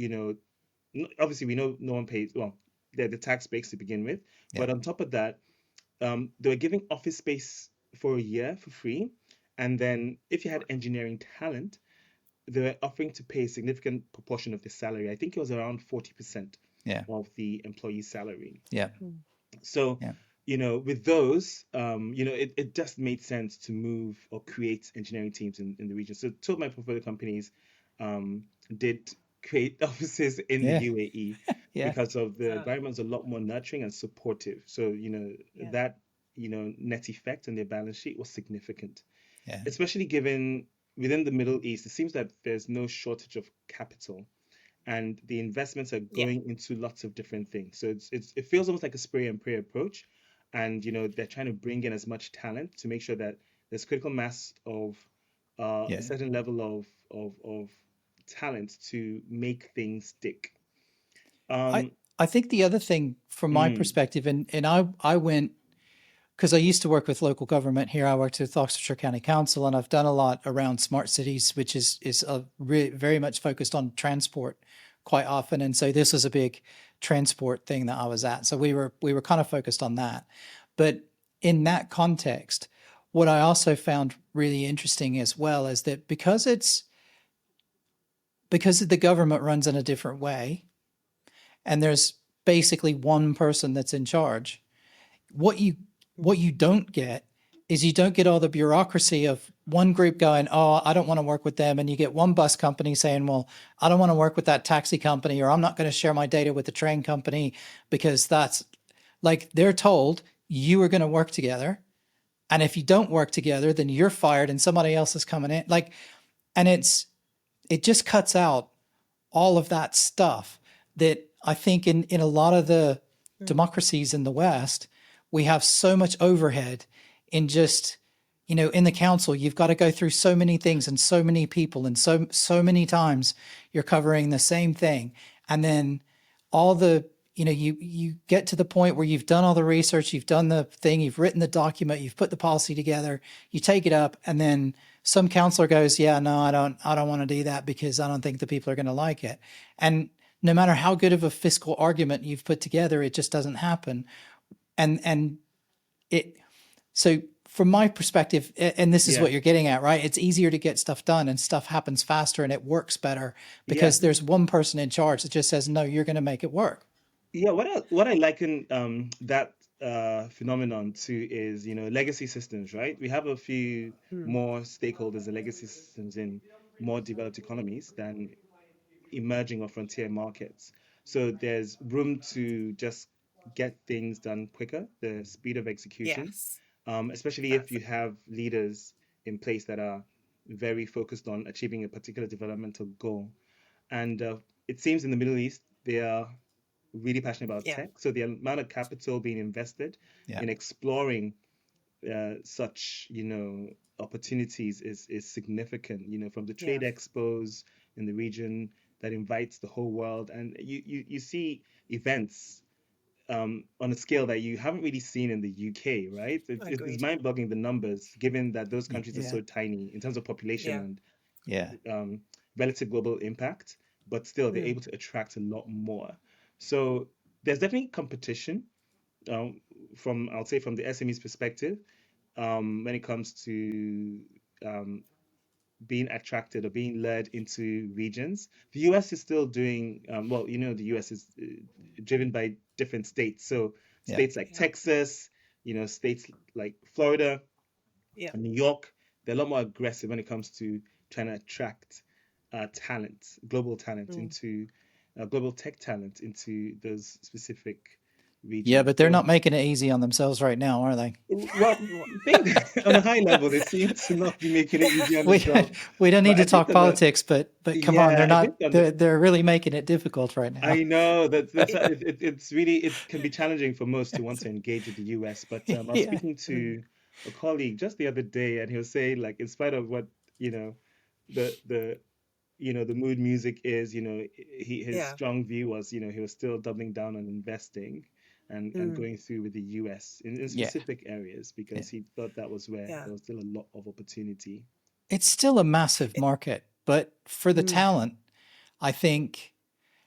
Speaker 1: obviously we know no one pays, well, they're the tax breaks to begin with,
Speaker 4: Yeah.
Speaker 1: but on top of that, they were giving office space for a year for free. And then if you had engineering talent, they were offering to pay a significant proportion of the salary. I think it was around 40%
Speaker 4: Yeah.
Speaker 1: of the employee's salary.
Speaker 4: Yeah.
Speaker 3: Mm.
Speaker 1: So,
Speaker 4: Yeah.
Speaker 1: with those, it just made sense to move or create engineering teams in the region. So two of my portfolio companies did create offices in the
Speaker 4: Yeah.
Speaker 1: UAE
Speaker 4: Yeah.
Speaker 1: because of the
Speaker 3: Oh,
Speaker 1: environment's a lot more nurturing and supportive. So,
Speaker 3: yeah.
Speaker 1: that, net effect on their balance sheet was significant,
Speaker 4: Yeah.
Speaker 1: especially given within the Middle East, it seems that there's no shortage of capital and the investments are
Speaker 3: Yeah.
Speaker 1: going into lots of different things. So it feels almost like a spray and pray approach. And they're trying to bring in as much talent to make sure that there's critical mass of a
Speaker 4: Yeah.
Speaker 1: certain level of talent to make things stick.
Speaker 4: I
Speaker 1: Um,
Speaker 4: I think the other thing from my
Speaker 1: mm,
Speaker 4: perspective, and I went because I used to work with local government here. I worked with Oxfordshire County Council, and I've done a lot around smart cities, which is very much focused on transport quite often. And so this was a big transport thing that I was at. So we were kind of focused on that. But in that context, what I also found really interesting as well is that because the government runs in a different way, and there's basically one person that's in charge, what you what you don't get is you don't get all the bureaucracy of one group going, oh, I don't want to work with them, and you get one bus company saying, well, I don't want to work with that taxi company, or I'm not going to share my data with the train company, because that's like they're told you are going to work together, and if you don't work together then you're fired and somebody else is coming in, like, and it just cuts out all of that stuff that I think in a lot of the
Speaker 3: Mm.
Speaker 4: democracies in the West, we have so much overhead in just, in the council, you've got to go through so many things and so many people, and so many times you're covering the same thing. And then all the, you get to the point where you've done all the research, you've done the thing, you've written the document, you've put the policy together, you take it up, and then some counselor goes, yeah, no, I don't want to do that because I don't think the people are going to like it. And no matter how good of a fiscal argument you've put together, it just doesn't happen. And it, so from my perspective, and this is
Speaker 1: yeah,
Speaker 4: what you're getting at, right? It's easier to get stuff done and stuff happens faster and it works better
Speaker 1: yeah,
Speaker 4: because there's one person in charge that just says, no, you're going to make it work.
Speaker 1: yeah. What I liken that phenomenon to is legacy systems, right? We have a few
Speaker 3: Mm.
Speaker 1: more stakeholders and legacy systems in more developed economies than emerging or frontier markets. So there's room to just get things done quicker, the speed of execution,
Speaker 3: Yes.
Speaker 1: especially if
Speaker 3: That's
Speaker 1: you have leaders in place that are very focused on achieving a particular developmental goal. And it seems in the Middle East, they are really passionate about
Speaker 3: yeah.
Speaker 1: tech. So the amount of capital being invested
Speaker 4: Yeah.
Speaker 1: in exploring such opportunities is significant, from the
Speaker 3: Yeah.
Speaker 1: trade expos in the region that invites the whole world, and you see events on a scale that you haven't really seen in the UK, right? It's
Speaker 3: Agreed.
Speaker 1: mind-boggling, the numbers, given that those countries are
Speaker 4: Yeah.
Speaker 1: so tiny in terms of population
Speaker 4: Yeah.
Speaker 1: and relative global impact, but still they're
Speaker 3: Mm.
Speaker 1: able to attract a lot more. So there's definitely competition, um, from, I'll say, from the SME's perspective, when it comes to um, being attracted or being led into regions. The US is still doing, well, the US is driven by different states. So
Speaker 4: Yeah.
Speaker 1: states like
Speaker 3: Yeah.
Speaker 1: Texas, states like Florida
Speaker 3: Yeah.
Speaker 1: and New York, they're a lot more aggressive when it comes to trying to attract talent, global talent
Speaker 3: Mm.
Speaker 1: into global tech talent into those specific
Speaker 4: Yeah,
Speaker 1: regions.
Speaker 4: but they're
Speaker 1: So,
Speaker 4: not making it easy on themselves right now, are they?
Speaker 1: well, I think on a high level, they seem to not be making it easy on
Speaker 4: We
Speaker 1: themselves.
Speaker 4: we don't
Speaker 1: But
Speaker 4: need to
Speaker 1: I think
Speaker 4: talk
Speaker 1: on the
Speaker 4: politics, but come on, they're
Speaker 1: Yeah, I
Speaker 4: not
Speaker 1: think on the
Speaker 4: they're really making it difficult right now.
Speaker 1: I know it's really, it can be challenging for most to want to engage with the US. But I was
Speaker 4: Yeah.
Speaker 1: speaking
Speaker 3: Mm.
Speaker 1: to a colleague just the other day, and he was saying, like, in spite of what the the mood music is, his
Speaker 3: Yeah.
Speaker 1: strong view was, he was still doubling down on investing and
Speaker 3: Mm.
Speaker 1: going through with the US in
Speaker 4: Yeah.
Speaker 1: specific areas
Speaker 4: Yeah.
Speaker 1: because he thought that was where
Speaker 3: Yeah.
Speaker 1: there was still a lot of opportunity.
Speaker 4: It's still a massive
Speaker 3: It,
Speaker 4: market, but for the
Speaker 3: mm.
Speaker 4: talent, I think,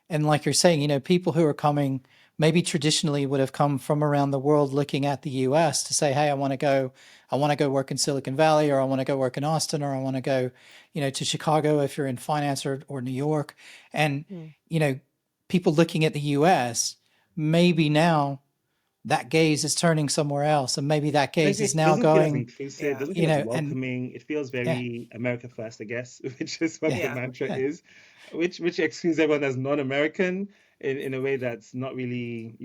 Speaker 4: and like you're saying, people who are coming maybe traditionally would have come from around the world looking at the US to say, hey, I want to go work in Silicon Valley, or I want to go work in Austin, or I want to go, to Chicago if you're in finance, or New York. And,
Speaker 3: Mm.
Speaker 4: people looking at the US, maybe now that gaze is turning somewhere else. And maybe that
Speaker 1: And I
Speaker 4: gaze
Speaker 1: think
Speaker 4: is
Speaker 1: it
Speaker 4: now
Speaker 1: doesn't feel as
Speaker 4: going,
Speaker 1: inclusive,
Speaker 3: Yeah.
Speaker 1: doesn't feel as
Speaker 4: and
Speaker 1: welcoming. It feels
Speaker 4: yeah,
Speaker 1: very America first, I guess, which is what
Speaker 4: yeah,
Speaker 1: the
Speaker 3: Yeah.
Speaker 1: mantra
Speaker 4: yeah,
Speaker 1: is, which excludes everyone that's non-American in a way that's not really,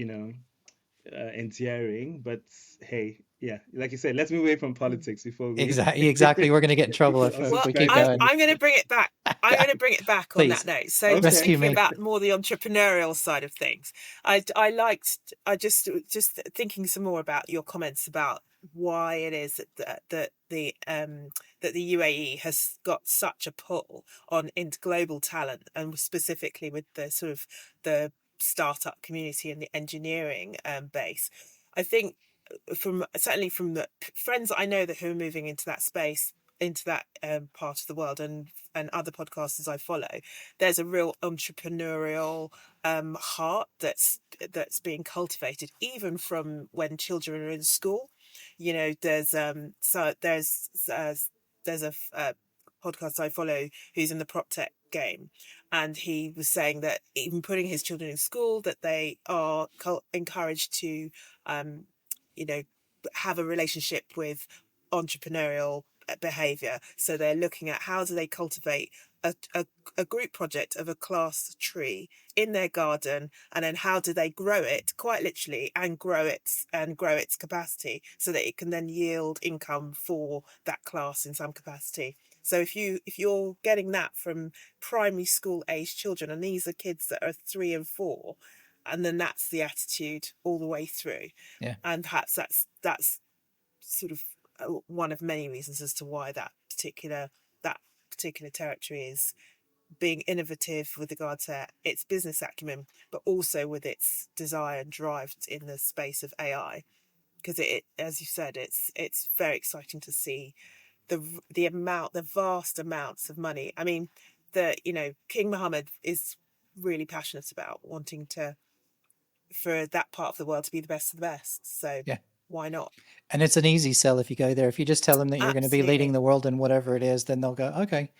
Speaker 1: endearing. But hey, yeah, like you said, let's move away from
Speaker 3: Mm.
Speaker 1: politics before we
Speaker 4: exactly. We're going to get in
Speaker 1: get
Speaker 4: trouble
Speaker 1: people
Speaker 4: if
Speaker 3: Well,
Speaker 4: we keep
Speaker 1: unsubscribed
Speaker 3: I'm
Speaker 1: from
Speaker 4: going.
Speaker 3: I'm going to
Speaker 1: this.
Speaker 3: bring it back. I'm going to bring it back on that
Speaker 4: Please,
Speaker 3: note. So just
Speaker 1: Okay.
Speaker 4: rescue
Speaker 3: thinking
Speaker 4: me.
Speaker 3: about more the entrepreneurial side of things, I liked. I just thinking some more about your comments about why it is that the UAE has got such a pull on into global talent, and specifically with the sort of the startup community and the engineering base. I think certainly from the friends that I know that who are moving into that space, into that part of the world, and other podcasters I follow, there's a real entrepreneurial heart that's being cultivated even from when children are in school. There's there's a podcast I follow who's in the prop tech game, and he was saying that even putting his children in school, that they are encouraged to um, you know have a relationship with entrepreneurial behavior. So they're looking at how do they cultivate a group project of a class tree in their garden, and then how do they grow it quite literally and grow its capacity so that it can then yield income for that class in some capacity. So if you're getting that from primary school age children, and these are kids that are 3 and 4, and then that's the attitude all the way through,
Speaker 4: Yeah.
Speaker 3: and perhaps that's sort of one of many reasons as to why that particular territory is being innovative with regard to its business acumen, but also with its desire and drive in the space of AI. Because as you said, it's very exciting to see the vast amounts of money. I mean, King Mohammed is really passionate about wanting for that part of the world to be the best of the best. So
Speaker 4: Yeah.
Speaker 3: why not?
Speaker 4: And it's an easy sell if you go there. If you just tell them that you're going to be leading
Speaker 3: Absolutely.
Speaker 4: the world in whatever it is, then they'll go, okay.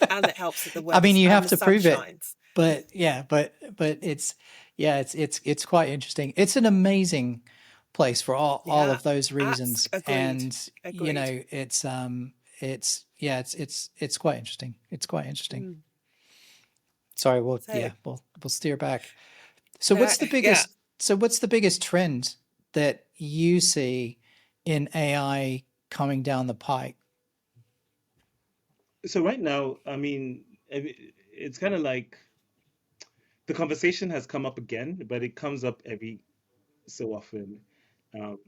Speaker 3: And it helps that the
Speaker 4: I mean,
Speaker 3: weather's
Speaker 4: you
Speaker 3: and
Speaker 4: have
Speaker 3: the
Speaker 4: to
Speaker 3: sun
Speaker 4: prove it,
Speaker 3: shines.
Speaker 4: but yeah, but it's quite interesting. It's an amazing place for all
Speaker 3: Yeah.
Speaker 4: of those reasons,
Speaker 3: Agreed.
Speaker 4: and
Speaker 3: Agreed.
Speaker 4: it's quite interesting. It's quite interesting.
Speaker 3: Mm.
Speaker 4: Sorry,
Speaker 3: So
Speaker 4: we'll steer back. So
Speaker 3: yeah.
Speaker 4: what's the biggest trend that you see in AI coming down the pike?
Speaker 1: So right now, I mean, it's kind of like the conversation has come up again, but it comes up every so often. Um,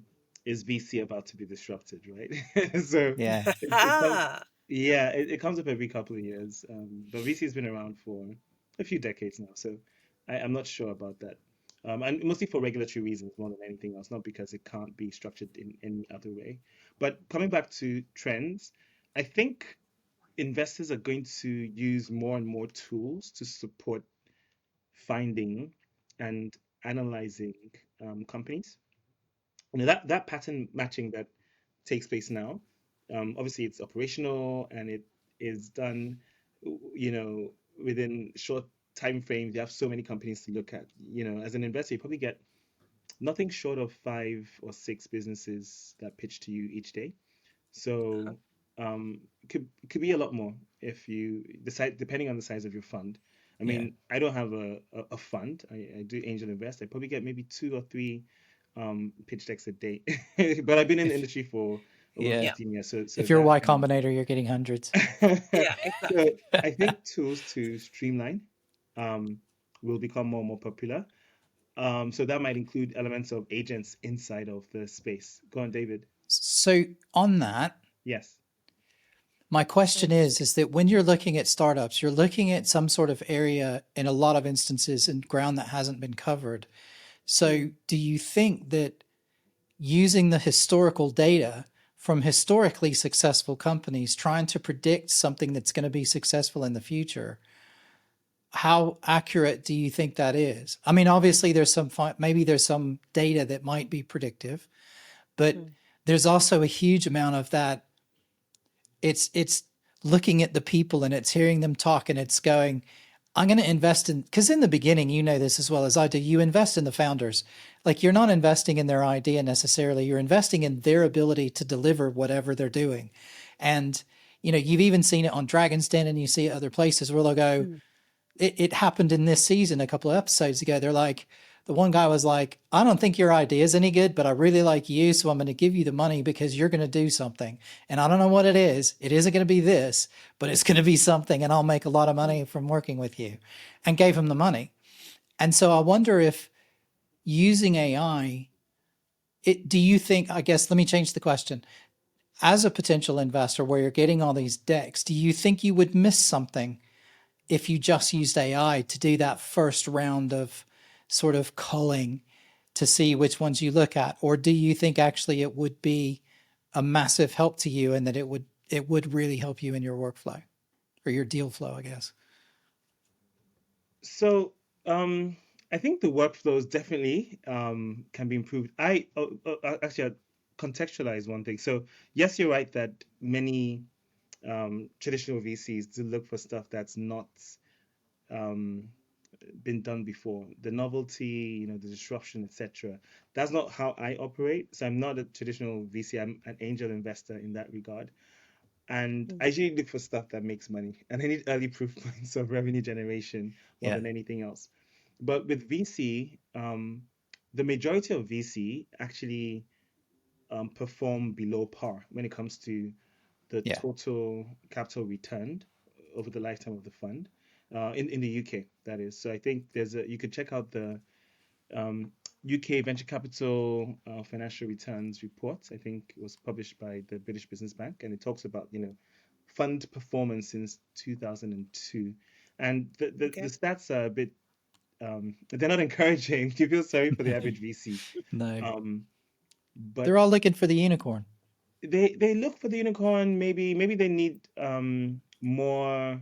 Speaker 1: is VC about to be disrupted, right? So
Speaker 4: Yeah.
Speaker 1: it comes, yeah, it comes up every couple of years. But VC has been around for a few decades now, so I'm not sure about that. and mostly for regulatory reasons more than anything else, not because it can't be structured in any other way. But coming back to trends, I think investors are going to use more and more tools to support finding and analyzing companies. That pattern matching that takes place now. Obviously, it's operational and it is done, within short time frames. You have so many companies to look at. As an investor, you probably get nothing short of 5 or 6 businesses that pitch to you each day. So could be a lot more if you decide, depending on the size of your fund. I
Speaker 4: Yeah.
Speaker 1: mean, I don't have a fund. I do angel invest. I probably get maybe 2 or 3 pitch decks a day. But I've been in the
Speaker 4: If
Speaker 1: industry for over
Speaker 4: yeah,
Speaker 3: Yeah.
Speaker 1: 15 years, so
Speaker 4: if you're
Speaker 1: that
Speaker 4: Y
Speaker 1: kind
Speaker 4: Combinator, you're getting hundreds.
Speaker 1: of.
Speaker 3: Yeah,
Speaker 1: So
Speaker 3: exactly.
Speaker 1: I think tools to streamline um, will become more and more popular. So that might include elements of agents inside of the space. Go on, David.
Speaker 4: So on that,
Speaker 1: Yes.
Speaker 4: my question is that when you're looking at startups, you're looking at some sort of area in a lot of instances and ground that hasn't been covered. So do you think that using the historical data from historically successful companies, trying to predict something that's going to be successful in the future, how accurate do you think that is? I mean, obviously there's maybe there's some data that might be predictive, but there's also a huge amount of that. It's looking at the people and it's hearing them talk and it's going, I'm going to invest in, because in the beginning, you know this as well as I do, you invest in the founders. Like you're not investing in their idea necessarily, you're investing in their ability to deliver whatever they're doing. And, you've even seen it on Dragon's Den and you see it other places where they'll go, it happened in this season a couple of episodes ago. They're like, the one guy was like, I don't think your idea is any good, but I really like you. So I'm going to give you the money because you're going to do something. And I don't know what it is. It isn't going to be this, but it's going to be something. And I'll make a lot of money from working with you, and gave him the money. And so I wonder if using AI, do you think, I guess, let me change the question. As a potential investor where you're getting all these decks, do you think you would miss something if you just used AI to do that first round of sort of culling to see which ones you look at? Or do you think actually it would be a massive help to you and that it would really help you in your workflow or your deal flow, I guess?
Speaker 1: So, I think the workflows definitely can be improved. Actually, I'll contextualize one thing. So, yes, you're right that many traditional VCs do look for stuff that's not um, been done before. The novelty, the disruption, etc. That's not how I operate. So, I'm not a traditional VC. I'm an angel investor in that regard. And I usually look for stuff that makes money, and I need early proof points of revenue generation more
Speaker 4: Yeah.
Speaker 1: than anything else. But with VC, the majority of VC actually perform below par when it comes to the
Speaker 4: Yeah.
Speaker 1: total capital returned over the lifetime of the fund, in the UK, that is. So I think you could check out the UK Venture Capital Financial Returns Report. I think it was published by the British Business Bank, and it talks about fund performance since 2002, and the
Speaker 3: Okay.
Speaker 1: stats are a bit they're not encouraging. You feel sorry for the average VC,
Speaker 4: No,
Speaker 1: um, but
Speaker 4: they're all looking for the unicorn.
Speaker 1: they look for the unicorn. Maybe they need more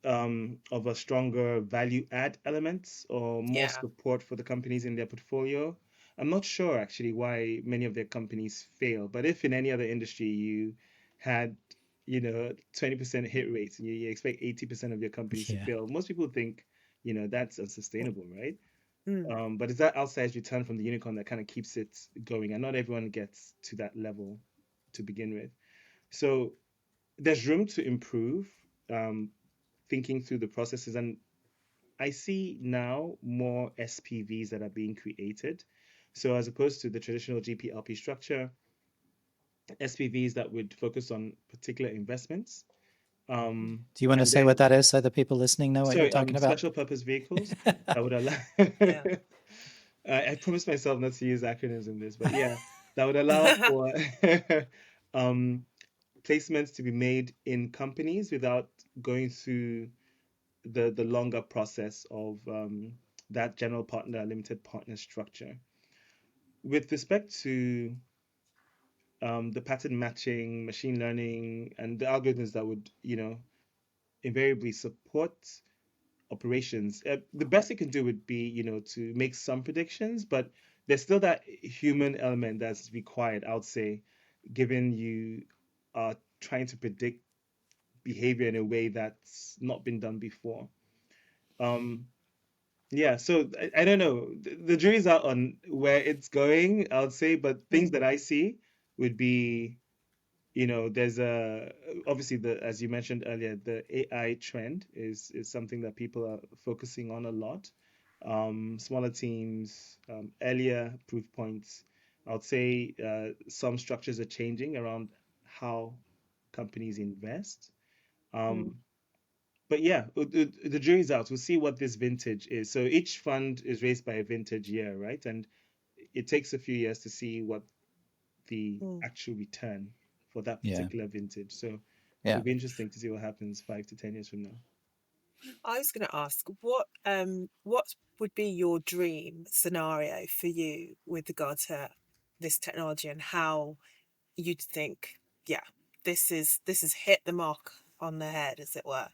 Speaker 1: of a stronger value add elements or more
Speaker 3: Yeah.
Speaker 1: support for the companies in their portfolio. I'm not sure actually why many of their companies fail, but if in any other industry you had, 20% hit rates and you expect 80% of your companies to
Speaker 4: Yeah.
Speaker 1: fail, most people think, that's unsustainable, right?
Speaker 3: Mm.
Speaker 1: But it's that outsized return from the unicorn that kind of keeps it going, and not everyone gets to that level to begin with. So there's room to improve, um, thinking through the processes. And I see now more SPVs that are being created. So as opposed to the traditional GP/LP structure, SPVs that would focus on particular investments.
Speaker 4: Do you want to
Speaker 1: And
Speaker 4: say what
Speaker 1: then,
Speaker 4: that is so the people listening know what you're
Speaker 1: sorry,
Speaker 4: talking about?
Speaker 1: special purpose vehicles that would allow.
Speaker 3: Yeah.
Speaker 1: I promised myself not to use acronyms in this, but yeah, that would allow for um, placements to be made in companies without going through the longer process of that general partner, limited partner structure. With respect to the pattern matching, machine learning, and the algorithms that would, invariably support operations, the best it can do would be, to make some predictions, but there's still that human element that's required, I would say, given you are trying to predict behavior in a way that's not been done before. Um, yeah, so I don't know. The jury's out on where it's going, I would say, but things
Speaker 3: Mm,
Speaker 1: that I see would be, there's a obviously the as you mentioned earlier, the AI trend is something that people are focusing on a lot. Smaller teams, earlier proof points. I would say some structures are changing around how companies invest.
Speaker 3: mm,
Speaker 1: Um, but yeah, the jury's out. We'll see what this vintage is. So each fund is raised by a vintage year, right? And it takes a few years to see what the
Speaker 3: mm.
Speaker 1: actual return for that
Speaker 4: Yeah.
Speaker 1: particular vintage. So
Speaker 4: Yeah.
Speaker 1: it'll be interesting to see what happens 5 to 10 years from now.
Speaker 3: I was going to ask what would be your dream scenario for you with regard to this technology and how you'd think, yeah, this is hit the mark on the head, as it were.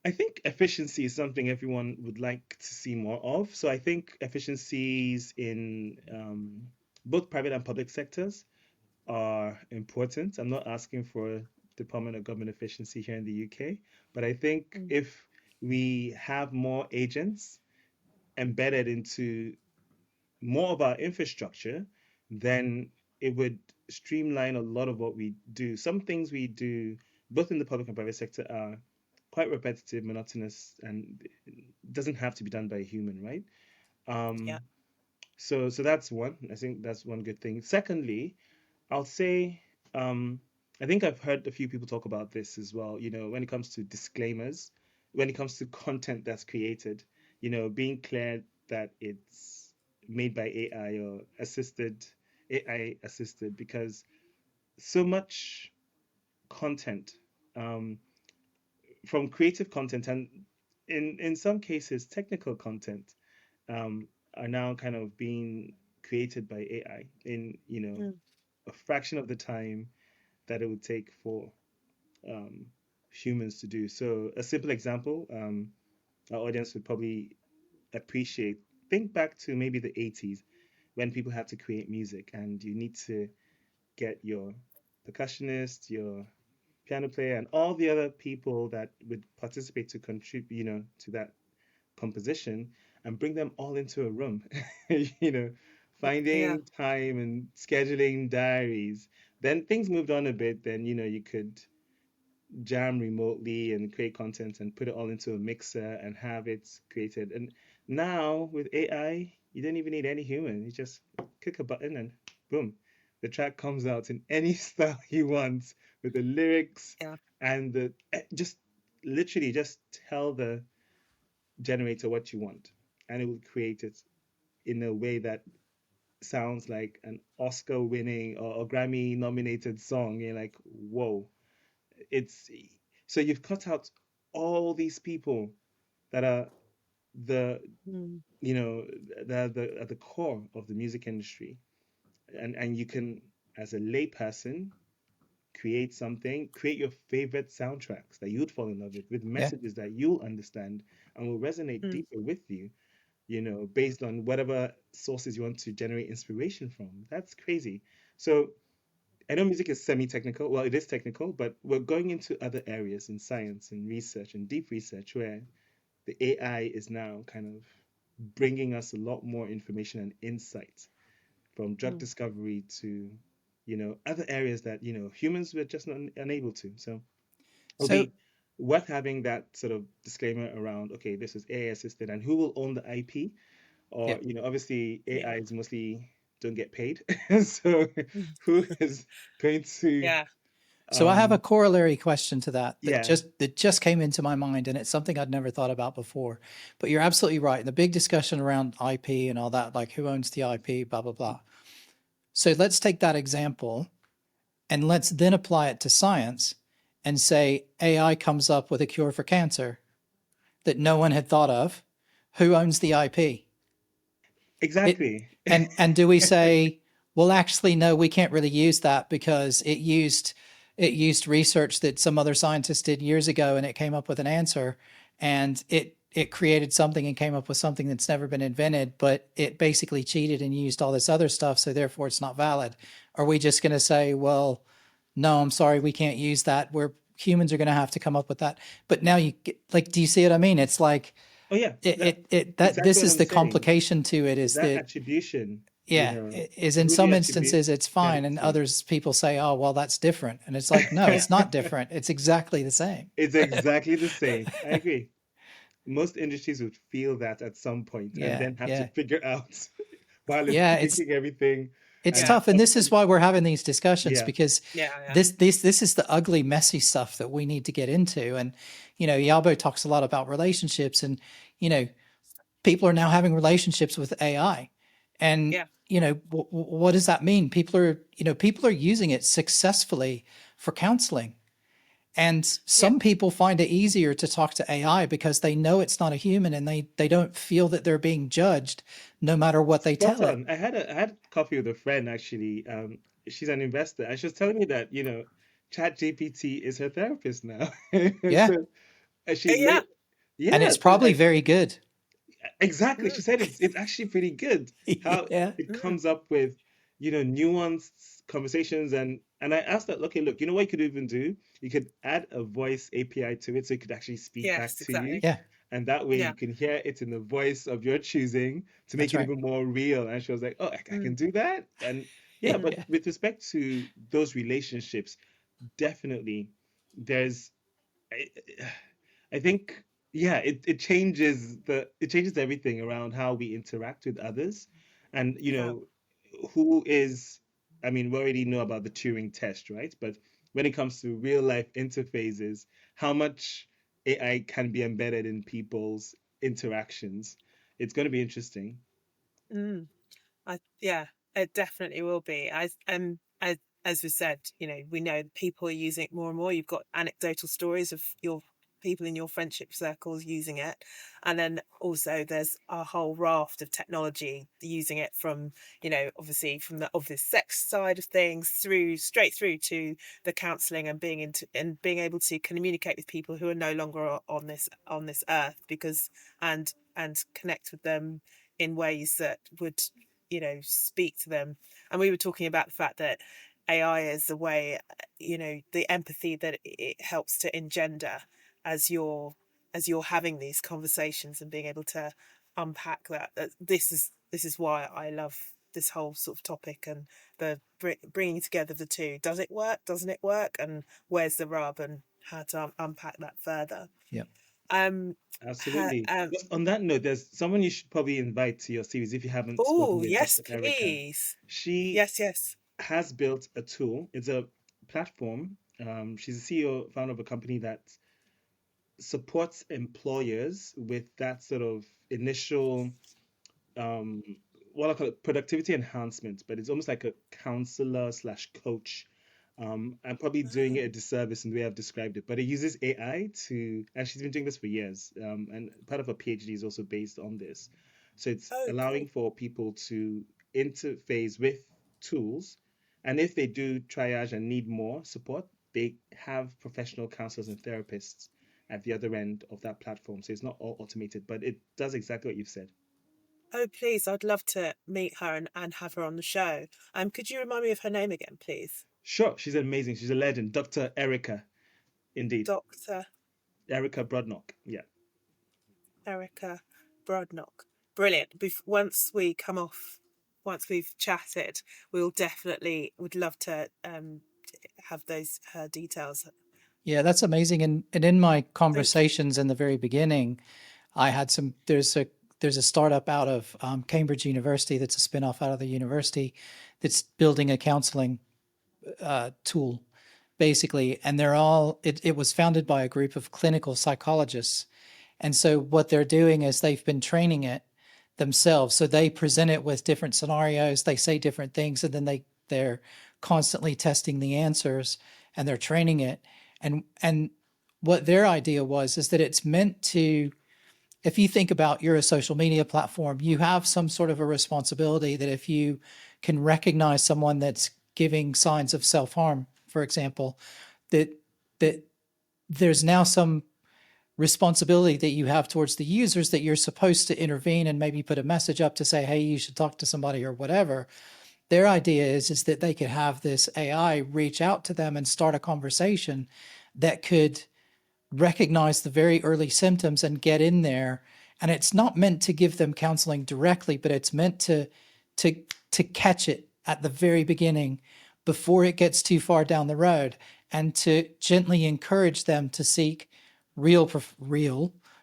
Speaker 1: I think efficiency is something everyone would like to see more of. So I think efficiencies in both private and public sectors are important. I'm not asking for Department of Government efficiency here in the UK, but I think
Speaker 3: Mm,
Speaker 1: if we have more agents embedded into more of our infrastructure, then it would streamline a lot of what we do. Some things we do, both in the public and private sector, are quite repetitive, monotonous, and it doesn't have to be done by a human, right?
Speaker 3: yeah.
Speaker 1: Um, so that's one. I think that's one good thing. Secondly, I'll say, um, I think I've heard a few people talk about this as well. When it comes to disclaimers, when it comes to content that's created, being clear that it's made by AI or AI assisted, because so much content, um, from creative content and in some cases technical content, um, are now kind of being created by AI in,
Speaker 3: Mm,
Speaker 1: a fraction of the time that it would take for um, humans to do. So a simple example, our audience would probably appreciate. Think back to maybe the 80s when people had to create music and you need to get your percussionist, your piano player, and all the other people that would participate to contribute, to that composition and bring them all into a room, you know,
Speaker 3: yeah.
Speaker 1: finding time and scheduling diaries. Then things moved on a bit. Then, you could jam remotely and create content and put it all into a mixer and have it created. And now with AI, you don't even need any human. You just click a button and boom, the track comes out in any style you want with the lyrics
Speaker 3: Yeah.
Speaker 1: and the just literally just tell the generator what you want and it will create it in a way that sounds like an Oscar winning or Grammy nominated song. You're like, whoa, it's so you've cut out all these people that are the
Speaker 3: Mm,
Speaker 1: you know the at the core of the music industry, and you can, as a layperson, create your favorite soundtracks that you'd fall in love with
Speaker 4: Yeah.
Speaker 1: messages that you'll understand and will resonate
Speaker 3: mm,
Speaker 1: deeper with you, based on whatever sources you want to generate inspiration from. That's crazy. So I know music is semi-technical. Well, it is technical, but we're going into other areas in science and research and deep research where the AI is now kind of bringing us a lot more information and insight from drug
Speaker 3: mm,
Speaker 1: discovery to, other areas that, humans were just not unable to. So it'll
Speaker 4: So
Speaker 1: be worth having that sort of disclaimer around, okay, this is AI assisted and who will own the IP?
Speaker 4: yeah.
Speaker 1: Or, obviously
Speaker 3: yeah.
Speaker 1: AI is mostly don't get paid. So
Speaker 3: Mm,
Speaker 1: who is going to
Speaker 3: yeah.
Speaker 4: So I have a
Speaker 1: um
Speaker 4: corollary question to that
Speaker 1: yeah.
Speaker 4: that just came into my mind, and it's something I'd never thought about before. But you're absolutely right. The big discussion around IP and all that, like who owns the IP, blah blah blah. So let's take that example and let's then apply it to science and say AI comes up with a cure for cancer that no one had thought of. who owns the IP?
Speaker 1: Exactly.
Speaker 4: And do we say, well, actually, no, we can't really use that because it used research that some other scientist did years ago, and it came up with an answer, and it created something and came up with something that's never been invented, but it basically cheated and used all this other stuff, so therefore it's not valid. Are we just going to say, well, no, I'm sorry, we can't use that. We're humans are going to have to come up with that. But now like, do you see what I mean? It's like
Speaker 1: Oh yeah,
Speaker 4: that
Speaker 1: exactly
Speaker 4: this
Speaker 1: what
Speaker 4: is
Speaker 1: I'm
Speaker 4: the
Speaker 1: saying.
Speaker 4: complication to it, is
Speaker 1: That
Speaker 4: that,
Speaker 1: attribution,
Speaker 4: yeah, is in
Speaker 1: who do
Speaker 4: some
Speaker 1: you attribute
Speaker 4: instances it's fine,
Speaker 1: credit
Speaker 4: and
Speaker 1: to?
Speaker 4: others people say, oh, well, that's different. And it's like, no, it's not different. It's exactly the same.
Speaker 1: It's exactly the same. I agree. Most industries would feel that at some point and
Speaker 4: Yeah,
Speaker 1: then have to
Speaker 4: yeah.
Speaker 1: figure out while it's
Speaker 4: Yeah,
Speaker 1: making everything.
Speaker 4: it's
Speaker 1: And
Speaker 3: Yeah.
Speaker 4: tough. And this is why we're having these discussions,
Speaker 1: yeah,
Speaker 4: because
Speaker 3: Yeah. Yeah.
Speaker 4: this is the ugly, messy stuff that we need to get into. And, Iyabo talks a lot about relationships, and, you know, people are now having relationships with AI. And,
Speaker 3: Yeah.
Speaker 4: what does that mean? People are using it successfully for counseling. And
Speaker 3: Yeah.
Speaker 4: some people find it easier to talk to AI because they know it's not a human, and they don't feel that they're being judged no matter what they
Speaker 1: spot
Speaker 4: tell it.
Speaker 1: on. I had coffee with a friend actually. She's an investor, and she was telling me that Chat GPT is her therapist now.
Speaker 4: Yeah.
Speaker 1: So she
Speaker 3: Yeah.
Speaker 1: laid,
Speaker 4: And
Speaker 1: yeah,
Speaker 4: it's probably very good.
Speaker 1: exactly. She
Speaker 3: Mm.
Speaker 1: said it's actually pretty good how
Speaker 4: Yeah.
Speaker 1: it
Speaker 3: Mm.
Speaker 1: comes up with nuanced conversations, and I asked that, okay, look, you know what you could even do? You could add a voice API to it so it could actually speak back
Speaker 3: Yes.
Speaker 1: to you.
Speaker 3: Exactly.
Speaker 4: Yeah.
Speaker 1: And that way
Speaker 3: Yeah.
Speaker 1: you can hear it in the voice of your choosing to make
Speaker 4: That's
Speaker 1: it
Speaker 4: right.
Speaker 1: even more real. And she was like, oh, I can
Speaker 3: Mm.
Speaker 1: do that. And yeah, but
Speaker 4: Yeah.
Speaker 1: with respect to those relationships, definitely there's I, I think yeah, it changes everything around how we interact with others. And
Speaker 3: Yeah.
Speaker 1: who is I mean, we already know about the Turing test, right? But when it comes to real life interfaces, how much AI can be embedded in people's interactions, it's going to be interesting.
Speaker 3: Mm. Yeah, it definitely will be. As we said, we know that people are using it more and more. You've got anecdotal stories of your people in your friendship circles using it, and then also there's a whole raft of technology using it from, obviously from the obvious sex side of things through straight through to the counselling and being able to communicate with people who are no longer on this earth, because and connect with them in ways that would speak to them. And we were talking about the fact that AI is the way, the empathy that it helps to engender as you're having these conversations and being able to unpack that. This is why I love this whole sort of topic, and the bringing together the two. Does it work? Doesn't it work? And where's the rub? And how to unpack that further.
Speaker 4: Yeah.
Speaker 3: Um,
Speaker 1: Absolutely. But on that note, there's someone you should probably invite to your series if you haven't spoken
Speaker 3: oh,
Speaker 1: with
Speaker 3: yes,
Speaker 1: Dr. Erica.
Speaker 3: please.
Speaker 1: She
Speaker 3: Yes, yes.
Speaker 1: has built a tool. It's a platform. She's a CEO, founder of a company that supports employers with that sort of initial, um, what I call it, productivity enhancement, but it's almost like a counselor slash coach. I'm probably doing it a
Speaker 3: Oh,
Speaker 1: disservice in the way I've described it, but it uses AI and she's been doing this for years. And part of her PhD is also based on this. So it's
Speaker 3: oh,
Speaker 1: allowing
Speaker 3: cool.
Speaker 1: for people to interface with tools. And if they do triage and need more support, they have professional counselors and therapists at the other end of that platform. So it's not all automated, but it does exactly what you've said.
Speaker 3: Oh, please, I'd love to meet her and have her on the show. Could you remind me of her name again, please?
Speaker 1: Sure, she's amazing. She's a legend. Dr. Erica, indeed.
Speaker 3: Dr.
Speaker 1: Erica Brodnock. Yeah.
Speaker 3: Erica Brodnock. Brilliant. Once we've chatted, we'll definitely would love to have those her details.
Speaker 4: Yeah, that's amazing. And in my
Speaker 3: Thank you.
Speaker 4: conversations in the very beginning, I had there's a startup out of Cambridge University that's a spinoff out of the university that's building a counseling tool, basically. And it was founded by a group of clinical psychologists. And so what they're doing is they've been training it themselves. So they present it with different scenarios, they say different things, and then they're constantly testing the answers, and they're training it. And what their idea was is that it's meant to if you think about you're a social media platform, you have some sort of a responsibility that if you can recognize someone that's giving signs of self-harm, for example, that that there's now some responsibility that you have towards the users that you're supposed to intervene and maybe put a message up to say, hey, you should talk to somebody or whatever. Their idea is that they could have this AI reach out to them and start a conversation that could recognize the very early symptoms and get in there. And it's not meant to give them counseling directly, but it's meant to to catch it at the very beginning before it gets too far down the road, and to gently encourage them to seek real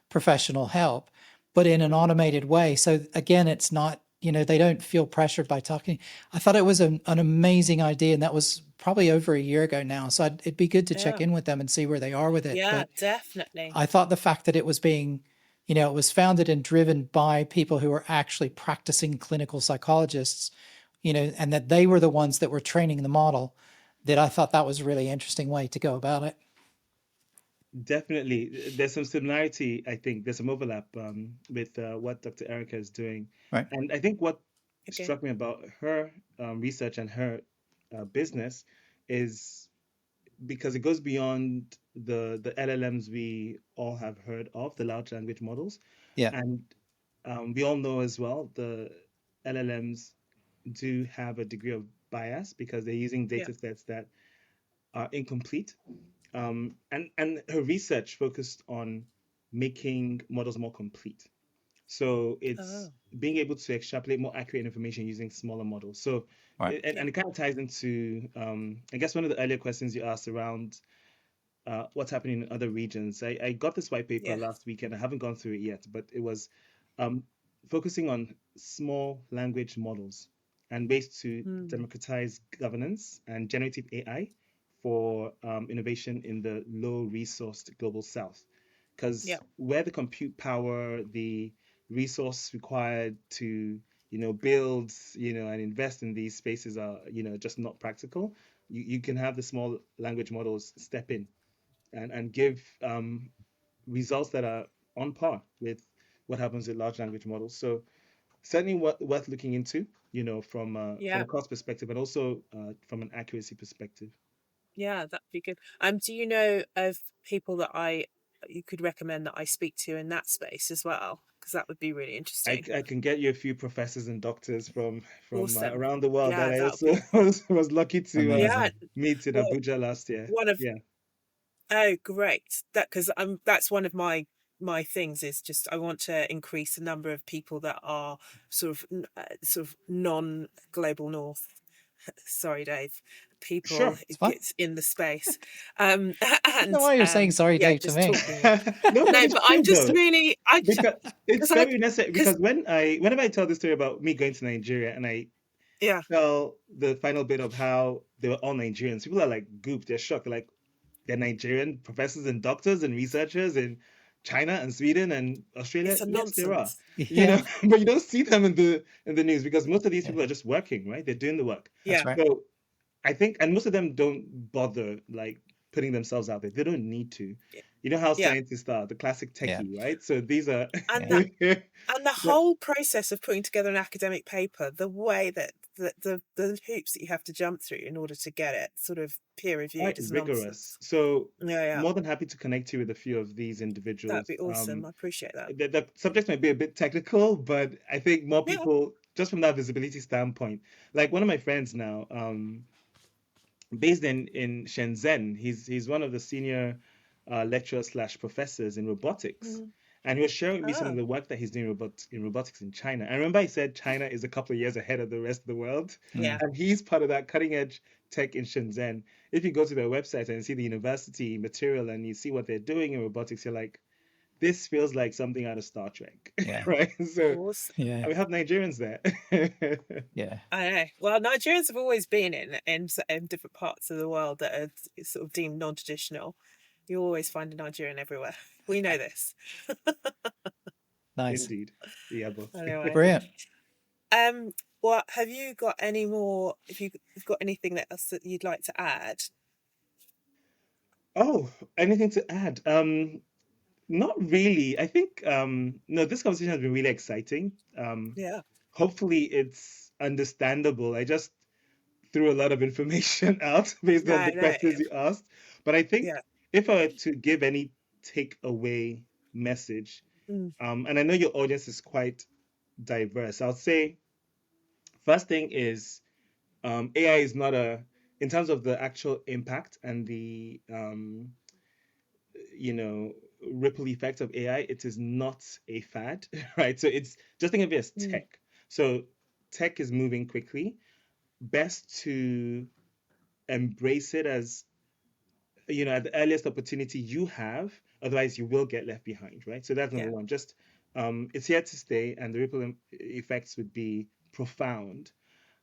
Speaker 4: professional help, but in an automated way. So again, it's not, they don't feel pressured by talking. I thought it was an amazing idea, and that was probably over a year ago now. So it'd be good to check
Speaker 3: Yeah.
Speaker 4: in with them and see where they are with it.
Speaker 3: Yeah,
Speaker 4: But
Speaker 3: definitely.
Speaker 4: I thought the fact that it was being, it was founded and driven by people who are actually practicing clinical psychologists, and that they were the ones that were training the model, that I thought that was a really interesting way to go about it.
Speaker 1: Definitely, there's some similarity. I think there's some overlap with what Dr. Erica is doing,
Speaker 4: Right.
Speaker 1: and I think what
Speaker 3: Okay.
Speaker 1: struck me about her research and her business is because it goes beyond the LLMs we all have heard of, the large language models,
Speaker 4: Yeah.
Speaker 1: and we all know as well the LLMs do have a degree of bias because they're using
Speaker 3: Yeah.
Speaker 1: data sets that are incomplete. And her research focused on making models more complete. So it's
Speaker 3: Oh,
Speaker 1: being able to extrapolate more accurate information using smaller models. So,
Speaker 4: Right.
Speaker 1: and,
Speaker 3: yeah.
Speaker 1: and it kind of ties into, I guess, one of the earlier questions you asked around what's happening in other regions. I got this white paper
Speaker 3: Yeah.
Speaker 1: last weekend. I haven't gone through it yet, but it was um, focusing on small language models and ways to
Speaker 3: Mm.
Speaker 1: democratize governance and generative AI for innovation in the low-resourced global south.
Speaker 3: Yeah.
Speaker 1: Because where the compute power, the resource required to build and invest in these spaces are just not practical, you can have the small language models step in and give results that are on par with what happens with large language models. So certainly worth looking into, from
Speaker 3: Yeah.
Speaker 1: a cost perspective and also from an accuracy perspective.
Speaker 3: Yeah, that'd be good. Do you know of people that you could recommend that I speak to in that space as well? Because that would be really interesting.
Speaker 1: I can get you a few professors and doctors from
Speaker 3: Awesome.
Speaker 1: around the world that
Speaker 3: Yeah,
Speaker 1: I
Speaker 3: that would
Speaker 1: also
Speaker 3: be
Speaker 1: was lucky to
Speaker 3: yeah.
Speaker 4: Amazing.
Speaker 1: meet in
Speaker 3: Well,
Speaker 1: Abuja last year.
Speaker 3: one of
Speaker 1: Yeah,
Speaker 3: oh great. Because that's one of my things is just I want to increase the number of people that are sort of non-global north. Sorry, Dave. People
Speaker 1: sure.
Speaker 4: It's fine.
Speaker 3: gets in the space,
Speaker 4: I don't know
Speaker 3: and
Speaker 4: why you're saying sorry,
Speaker 3: yeah,
Speaker 4: Dave, to
Speaker 3: just
Speaker 4: me.
Speaker 3: talking.
Speaker 1: No, but
Speaker 3: No,
Speaker 1: it's
Speaker 3: but I'm
Speaker 1: true
Speaker 3: just
Speaker 1: though.
Speaker 3: really
Speaker 1: Because it's
Speaker 3: because I
Speaker 1: very necessary.
Speaker 3: because
Speaker 1: Because whenever I tell the story about me going to Nigeria and I
Speaker 3: yeah,
Speaker 1: tell the final bit of how they were all Nigerians, people are like goop, they're shocked. They're like, they're Nigerian professors and doctors and researchers in China and Sweden and Australia.
Speaker 3: it's a
Speaker 1: Yes, there are.
Speaker 3: nonsense.
Speaker 4: Yeah.
Speaker 1: But you don't see them in the news because most of these
Speaker 4: Yeah.
Speaker 1: people are just working, right? They're doing the work.
Speaker 4: That's
Speaker 3: Yeah,
Speaker 4: right.
Speaker 1: So I think, and most of them don't bother like putting themselves out there. They don't need to. You know how
Speaker 3: yeah,
Speaker 1: scientists are, the classic
Speaker 4: Yeah.
Speaker 1: techie, right? So these are
Speaker 3: and
Speaker 4: Yeah.
Speaker 3: that and the
Speaker 1: but
Speaker 3: whole process of putting together an academic paper, the way that the hoops that you have to jump through in order to get it sort of peer
Speaker 1: quite
Speaker 3: reviewed is
Speaker 1: rigorous.
Speaker 3: nonsense.
Speaker 1: So
Speaker 3: Yeah, yeah,
Speaker 1: more than happy to connect you with a few of these
Speaker 3: that'd
Speaker 1: individuals.
Speaker 3: be awesome. I appreciate that.
Speaker 1: The subject might be a bit technical, but I think more
Speaker 3: Yeah.
Speaker 1: people, just from that visibility standpoint, like one of my friends now, based in Shenzhen, he's one of the senior lecturers slash professors in robotics.
Speaker 3: Mm.
Speaker 1: And he was sharing with me some of
Speaker 3: Oh,
Speaker 1: the work that he's doing in robotics in China. And remember, I said China is a couple of years ahead of the rest of the world,
Speaker 3: yeah.
Speaker 4: Mm.
Speaker 1: and he's part of that cutting edge tech in Shenzhen. If you go to their website and see the university material and you see what they're doing in robotics, you're like, this feels like something out of Star Trek,
Speaker 4: Yeah.
Speaker 1: right? So
Speaker 3: Awesome.
Speaker 4: Yeah.
Speaker 1: we have Nigerians there.
Speaker 4: Yeah.
Speaker 3: I know. Well, Nigerians have always been in different parts of the world that are sort of deemed non-traditional. You always find a Nigerian everywhere. We know this.
Speaker 4: Nice.
Speaker 1: Indeed. Iyabo.
Speaker 3: Anyway,
Speaker 4: Brilliant.
Speaker 3: well, have you got any more? If you've got anything else that you'd like to add?
Speaker 1: Oh, anything to add? Not really. I think no, this conversation has been really exciting.
Speaker 3: Yeah.
Speaker 1: Hopefully it's understandable. I just threw a lot of information out based on
Speaker 3: No,
Speaker 1: the
Speaker 3: no.
Speaker 1: questions you asked. But I think
Speaker 3: Yeah.
Speaker 1: if I were to give any takeaway message,
Speaker 3: Mm,
Speaker 1: and I know your audience is quite diverse, I'll say first thing is AI is not a, in terms of the actual impact and the you know ripple effect of AI, it is not a fad, right? So it's just think of it as
Speaker 3: mm,
Speaker 1: tech. So tech is moving quickly. Best to embrace it as at the earliest opportunity you have, otherwise you will get left behind, right? So that's number
Speaker 3: yeah.
Speaker 1: one. Just it's here to stay, and the ripple effects would be profound.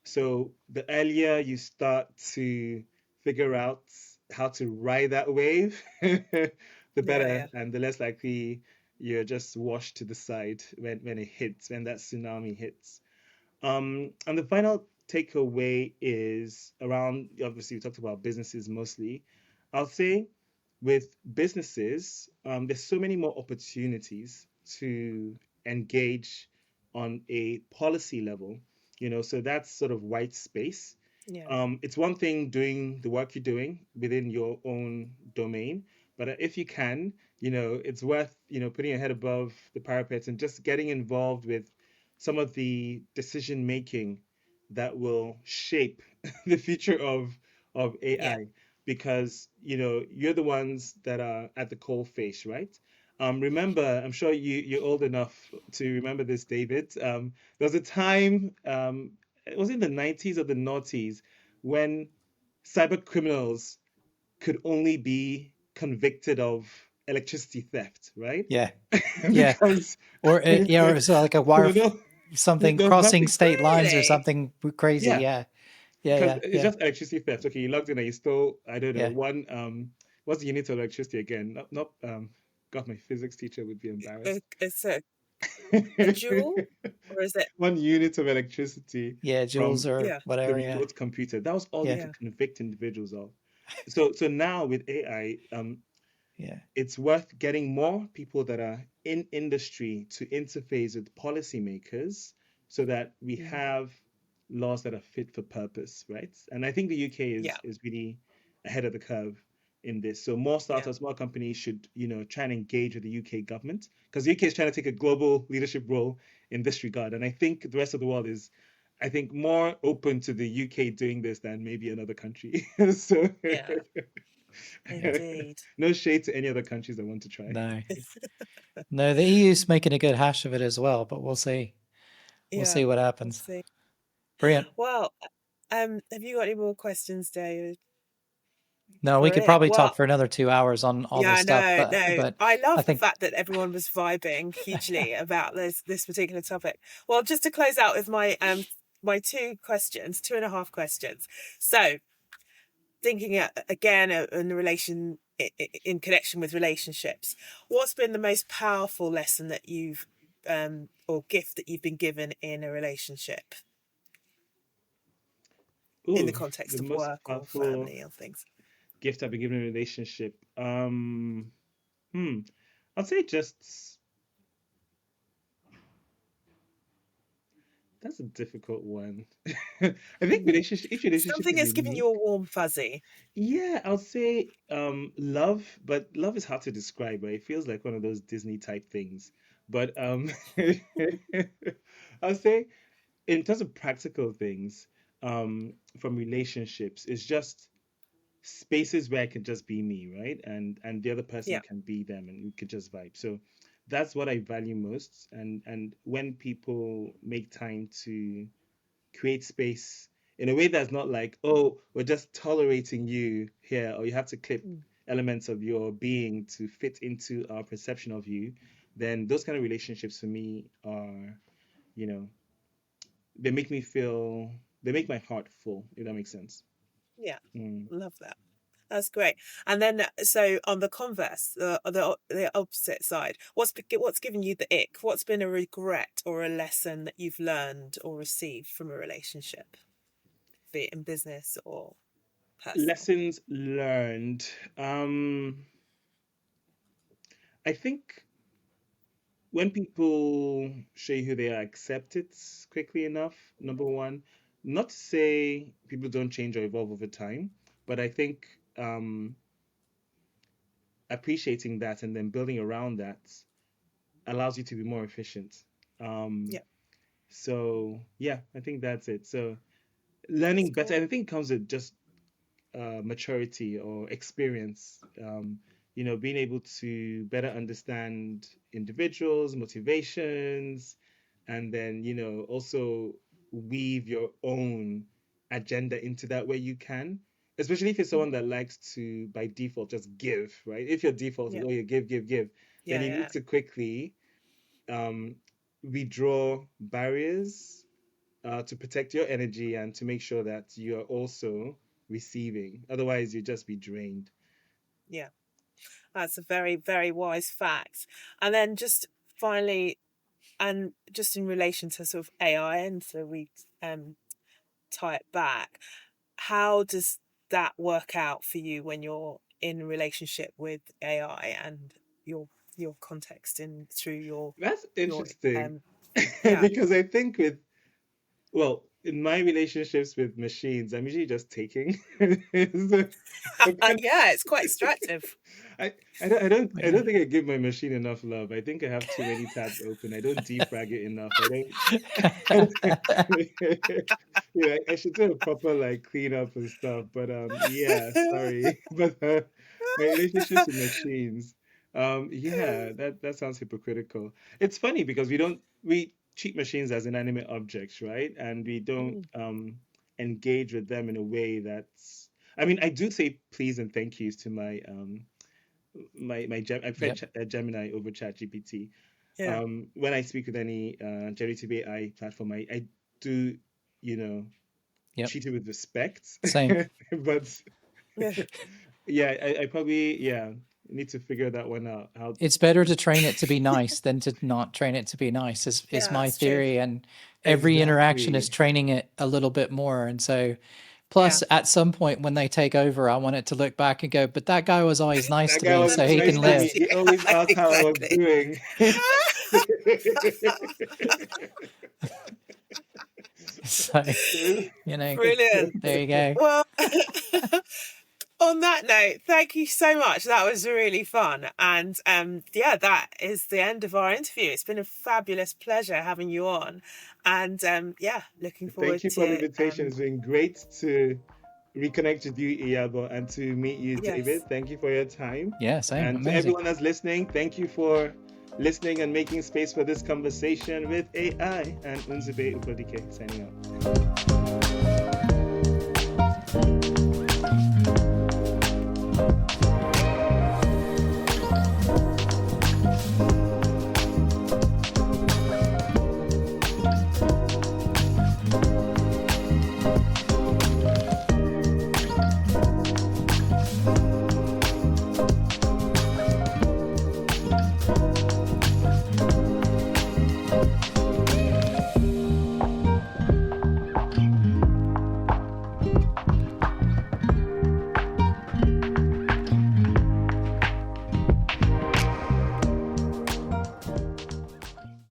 Speaker 1: So the earlier you start to figure out how to ride that wave, the
Speaker 3: Yeah.
Speaker 1: better,
Speaker 3: Yeah.
Speaker 1: and the less likely you're just washed to the side when it hits, when that tsunami hits. And the final takeaway is around, obviously, we talked about businesses mostly. I'll say with businesses, there's so many more opportunities to engage on a policy level, so that's sort of white space.
Speaker 3: Yeah.
Speaker 1: It's one thing doing the work you're doing within your own domain, but if you can, it's worth, putting your head above the parapet and just getting involved with some of the decision making that will shape the future of
Speaker 3: Yeah.
Speaker 1: AI, because you're the ones that are at the coal face, right? Remember, I'm sure you're old enough to remember this, David. There was a time, it was in the 90s or the noughties, when cyber criminals could only be convicted of electricity theft, right?
Speaker 4: Yeah. Yeah.
Speaker 1: Because
Speaker 4: Or yeah, or so like a wire,
Speaker 1: there was
Speaker 4: something
Speaker 1: there was
Speaker 4: crossing
Speaker 1: nothing.
Speaker 4: state lines or
Speaker 3: Really?
Speaker 4: something crazy.
Speaker 1: Yeah,
Speaker 4: Yeah. Yeah.
Speaker 1: because
Speaker 4: Yeah.
Speaker 1: it's
Speaker 4: Yeah.
Speaker 1: just electricity theft. Okay, you logged in and you stole, I don't know,
Speaker 4: Yeah.
Speaker 1: one what's the unit of electricity again? Not God, my physics teacher would be embarrassed.
Speaker 3: It's a jewel, or is it?
Speaker 1: One unit of electricity
Speaker 4: Yeah. Joules
Speaker 1: from
Speaker 4: or
Speaker 3: Yeah.
Speaker 1: the
Speaker 4: whatever. Yeah.
Speaker 1: remote computer. That was all they
Speaker 4: Yeah.
Speaker 3: Yeah.
Speaker 1: could convict individuals of. So now with AI,
Speaker 4: Yeah.
Speaker 1: it's worth getting more people that are in industry to interface with policymakers so that we
Speaker 3: Mm,
Speaker 1: have laws that are fit for purpose, right? And I think the UK
Speaker 3: yeah.
Speaker 1: is really ahead of the curve in this. So more
Speaker 3: Yeah.
Speaker 1: startups, more companies should, try and engage with the UK government, because the UK is trying to take a global leadership role in this regard. And I think the rest of the world is, I think, more open to the UK doing this than maybe another country. So
Speaker 3: Yeah. Indeed.
Speaker 1: no shade to any other countries that want to try.
Speaker 4: No. No, the EU's making a good hash of it as well, but we'll see. We'll
Speaker 3: Yeah.
Speaker 4: see what
Speaker 3: We'll
Speaker 4: happens.
Speaker 3: see.
Speaker 4: Brilliant.
Speaker 3: Well, have you got any more questions, David?
Speaker 4: No, we could
Speaker 3: Brilliant.
Speaker 4: probably
Speaker 3: Well,
Speaker 4: talk for another 2 hours on all this
Speaker 3: yeah,
Speaker 4: stuff,
Speaker 3: no,
Speaker 4: but
Speaker 3: no. I
Speaker 4: I
Speaker 3: love the
Speaker 4: think
Speaker 3: fact that everyone was vibing hugely about this particular topic. Well, just to close out with my my two and a half questions. So, thinking again in relation in connection with relationships, what's been the most powerful lesson that you've or gift that you've been given in a relationship in the
Speaker 1: Ooh, the
Speaker 3: context of
Speaker 1: most
Speaker 3: work or
Speaker 1: powerful
Speaker 3: family or things?
Speaker 1: gift I've been given in a relationship. Hmm. I'd say just that's a difficult one. I think
Speaker 3: Mm.
Speaker 1: each relationship
Speaker 3: Something
Speaker 1: is
Speaker 3: that's given you a
Speaker 1: unique.
Speaker 3: warm fuzzy.
Speaker 1: Yeah, I'll say love, but love is hard to describe, right? It feels like one of those Disney type things. But I'll say in terms of practical things, from relationships, it's just spaces where I can just be me, right? And the other person
Speaker 3: Yeah.
Speaker 1: can be them and we could just vibe. So that's what I value most. And when people make time to create space in a way that's not like, oh, we're just tolerating you here, or you have to clip
Speaker 3: Mm.
Speaker 1: elements of your being to fit into our perception of you, then those kind of relationships for me are, you know, they make me feel, they make my heart full, if that makes sense.
Speaker 3: Yeah.
Speaker 1: Mm.
Speaker 3: Love that. That's great. And then, so on the converse, the opposite side, what's given you the ick? What's been a regret or a lesson that you've learned or received from a relationship, be it in business or personal?
Speaker 1: Lessons learned. I think when people show you who they are, accept it quickly enough, number one. Not to say people don't change or evolve over time, but I think um, appreciating that and then building around that allows you to be more efficient. Um,
Speaker 3: Yeah.
Speaker 1: so yeah, I think that's it. So learning
Speaker 3: That's
Speaker 1: better,
Speaker 3: great.
Speaker 1: and I think it comes with just maturity or experience. Being able to better understand individuals, motivations, and then also weave your own agenda into that where you can. Especially if you're
Speaker 3: Mm.
Speaker 1: someone that likes to, by default, just give, right? If your default is,
Speaker 3: Yeah.
Speaker 1: oh, you give, give, give, then
Speaker 3: Yeah.
Speaker 1: you
Speaker 3: Yeah.
Speaker 1: need to quickly um, withdraw barriers to protect your energy and to make sure that you're also receiving. Otherwise, you just be drained.
Speaker 3: Yeah. That's a very, very wise fact. And then just finally, and just in relation to sort of AI, and so we tie it back, how does that work out for you when you're in a relationship with AI and your your context in through
Speaker 1: That's
Speaker 3: your
Speaker 1: interesting
Speaker 3: yeah.
Speaker 1: because I think well, in my relationships with machines, I'm usually just taking. So I kind
Speaker 3: Yeah, it's quite extractive.
Speaker 1: I
Speaker 4: Yeah.
Speaker 1: don't think I give my machine enough love. I think I have too many tabs open. I don't defrag it enough. I should do a proper like cleanup and stuff. But yeah, sorry. But my relationships with machines, yeah, that sounds hypocritical. It's funny because we treat machines as inanimate objects, right? And we don't
Speaker 3: Mm,
Speaker 1: engage with them in a way that's. I mean, I do say please and thank yous to I've read
Speaker 4: Yep.
Speaker 1: Gemini over ChatGPT.
Speaker 3: yeah.
Speaker 1: When I speak with any generative AI platform, I do, you know,
Speaker 4: Yep.
Speaker 1: treat it with respect.
Speaker 4: Same.
Speaker 1: But
Speaker 3: Yeah.
Speaker 1: yeah, I probably need to figure that one out. How
Speaker 4: It's better to train it to be nice than to not train it to be nice, is
Speaker 3: Yeah,
Speaker 4: my
Speaker 3: that's true.
Speaker 4: theory. And every interaction is
Speaker 1: exactly.
Speaker 4: training it a little bit more. And so,
Speaker 3: Yeah.
Speaker 4: plus, at some point when they take over, I want it to look back and go, but that guy was always nice
Speaker 1: That
Speaker 4: to
Speaker 1: guy
Speaker 4: me,
Speaker 1: was
Speaker 4: so he
Speaker 1: nice
Speaker 4: can
Speaker 1: to me.
Speaker 4: live.
Speaker 1: He always
Speaker 3: Yeah,
Speaker 1: asked how I was
Speaker 3: exactly.
Speaker 1: doing.
Speaker 4: So,
Speaker 3: Brilliant.
Speaker 4: there you go.
Speaker 3: Well, on that note, thank you so much. That was really fun. And yeah, that is the end of our interview. It's been a fabulous pleasure having you on. And yeah, looking
Speaker 1: Thank
Speaker 3: forward
Speaker 1: you for the
Speaker 3: to
Speaker 1: invitation. It's been great to reconnect with you, Iyabo, and to meet you,
Speaker 3: yes.
Speaker 1: David. Thank you for your time.
Speaker 4: Yeah, same.
Speaker 1: And to
Speaker 4: Amazing.
Speaker 1: everyone that's listening, thank you for listening and making space for this conversation with AI. And Nzube Ufodike signing out.